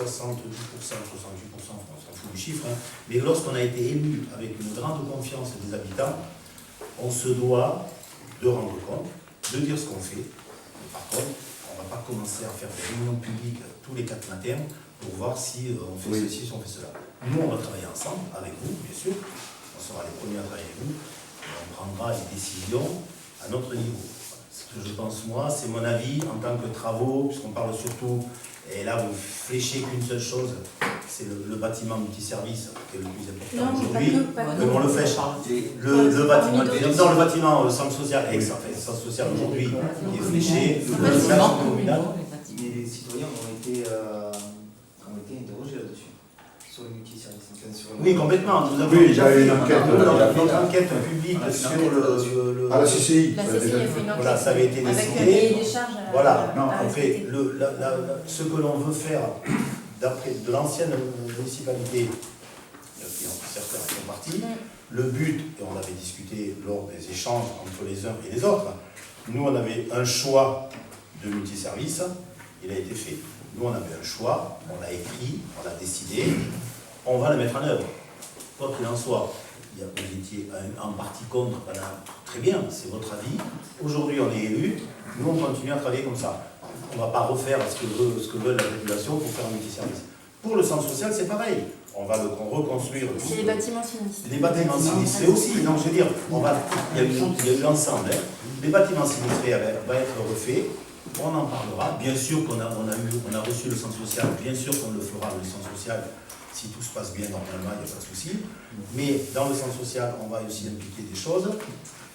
on s'en fout du chiffre, mais lorsqu'on a été élus avec une grande confiance des habitants, on se doit de rendre compte, de dire ce qu'on fait. Mais par contre, on ne va pas commencer à faire des réunions publiques tous les 4 matins pour voir si on fait ceci, si on fait cela. Nous, on va travailler ensemble, avec vous, bien sûr. On sera les premiers à travailler avec vous. Et on prendra les décisions à notre niveau. Ce que je pense, moi, c'est mon avis en tant que travaux, puisqu'on parle surtout, et là, vous fléchez qu'une seule chose, c'est le bâtiment multiservice qui est le plus important aujourd'hui. On le flèche. Le bâtiment centre social centre social aujourd'hui qui est fléché. Mais les citoyens ont été interrogés là-dessus, sur le multiservice. Oui, complètement. Nous avons déjà eu une enquête. Notre enquête publique sur le... À la CCI. La CCI a fait une enquête. Voilà, ça avait été avec décidé. des charges Voilà. Après, ce que l'on veut faire de l'ancienne municipalité, certains sont partis, le but, et on avait discuté lors des échanges entre les uns et les autres, nous on avait un choix de multiservice, il a été fait. Nous on avait un choix, on l'a écrit, on l'a décidé, on va le mettre en œuvre. Quoi qu'il en soit, vous étiez en partie contre, voilà, très bien, c'est votre avis. Aujourd'hui on est élu, nous on continue à travailler comme ça. On ne va pas refaire ce que veut la population pour faire un multiservice. Pour le centre social, c'est pareil. On va le reconstruire. C'est les bâtiments sinistrés. Les bâtiments sinistrés aussi. Non, je veux dire, il y a eu l'ensemble. Les bâtiments sinistrés vont être refaits. On en parlera. Bien sûr qu'on a reçu le centre social. Bien sûr qu'on le fera, le centre social. Si tout se passe bien normalement, il n'y a pas de souci. Mais dans le centre social, on va aussi impliquer des choses.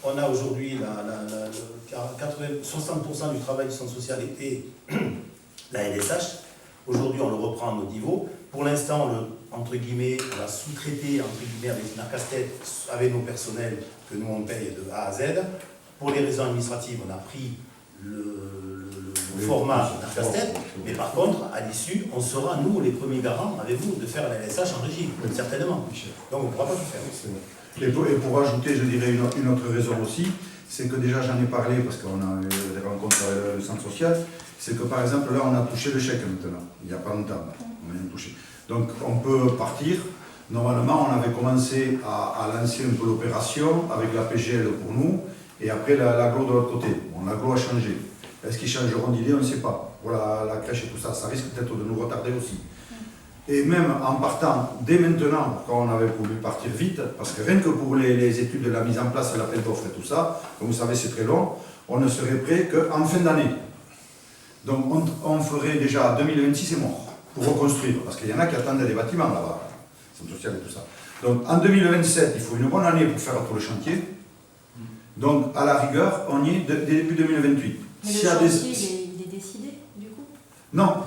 On a aujourd'hui 60% du travail du centre social et la LSH. Aujourd'hui, on le reprend à notre niveau. Pour l'instant, entre guillemets, on l'a sous-traité entre guillemets avec Narcastet, avec nos personnels que nous on paye de A à Z. Pour les raisons administratives, on a pris le format Narcastet, mais par contre, à l'issue, on sera, nous, les premiers garants avec vous de faire la LSH en régie, certainement. Donc on ne pourra pas tout faire. Et pour ajouter, je dirais, une autre raison aussi, c'est que déjà j'en ai parlé parce qu'on a eu des rencontres avec le centre social, c'est que par exemple là on a touché le chèque maintenant, il n'y a pas longtemps, on vient de toucher. Donc on peut partir. Normalement on avait commencé à lancer un peu l'opération avec la PGL pour nous et après l'aglo de l'autre côté. Bon, l'aglo a changé. Est-ce qu'ils changeront d'idée? On ne sait pas. Pour la crèche et tout ça, ça risque peut-être de nous retarder aussi. Et même en partant dès maintenant, quand on avait voulu partir vite, parce que rien que pour les études de la mise en place et l'appel d'offres et tout ça, comme vous savez c'est très long, on ne serait prêt qu'en fin d'année. Donc on ferait déjà 2026 et mort pour reconstruire, parce qu'il y en a qui attendent des bâtiments là-bas, centre social et tout ça. Donc en 2027, il faut une bonne année pour faire tout le chantier. Donc à la rigueur, on y est début 2028. Mais le chantier, il est décidé, du coup? Non,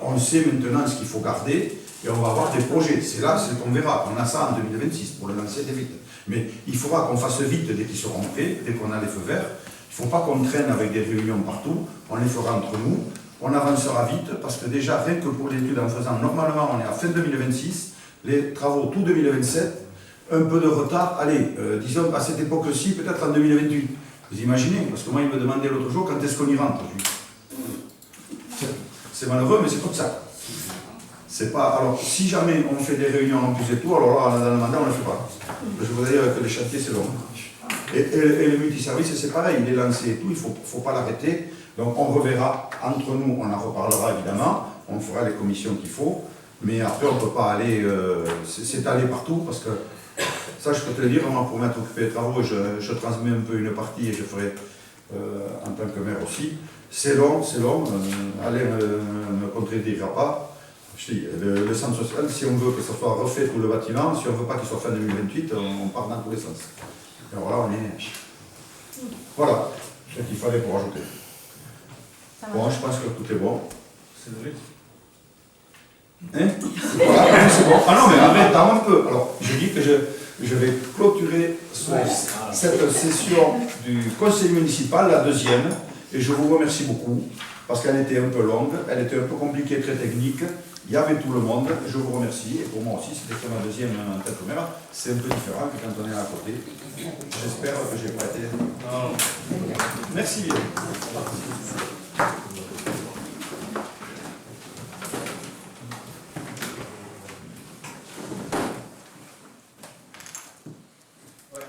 on sait maintenant ce qu'il faut garder et on va avoir des projets. C'est là qu'on verra. On a ça en 2026 pour le lancer des vite. Mais il faudra qu'on fasse vite dès qu'ils seront prêts, dès qu'on a les feux verts. Il ne faut pas qu'on traîne avec des réunions partout. On les fera entre nous. On avancera vite parce que déjà, rien que pour l'étude en faisant, normalement, on est à fin 2026. Les travaux tout 2027. Un peu de retard. Allez, disons à cette époque-ci, peut-être en 2028. Vous imaginez? Parce que moi, il me demandait l'autre jour quand est-ce qu'on y rentre. C'est malheureux, mais c'est comme ça. C'est pas. Alors, si jamais on fait des réunions en plus et tout, alors là, dans le mandat, on ne le fait pas. Je voudrais dire que les chantiers, c'est long. Et le multiservice, c'est pareil, il est lancé et tout, il ne faut pas l'arrêter. Donc, on reverra entre nous, on en reparlera évidemment. on fera les commissions qu'il faut, mais après on ne peut pas aller s'étaler partout, parce que ça je peux te le dire, moi pour m'être occupé des travaux, je transmets un peu une partie et je ferai en tant que maire aussi. C'est long, Alain ne me contredira pas. Je dis, le centre social, si on veut que ça soit refait tout le bâtiment, si on ne veut pas qu'il soit fin 2028, on part dans tous les sens. Et alors là, on est... Voilà, c'est ce qu'il fallait pour ajouter. Bon, je pense que tout est bon. C'est le rythme. Hein? Voilà, c'est bon. Ah non, mais attends un peu. Alors, je dis que je vais clôturer cette session du conseil municipal, la deuxième, et je vous remercie beaucoup, parce qu'elle était un peu longue, elle était un peu compliquée, très technique, il y avait tout le monde, je vous remercie, et pour moi aussi, c'était ma deuxième en tant que maire, c'est un peu différent que quand on est à côté. J'espère que j'ai pas été... Merci bien. Ouais.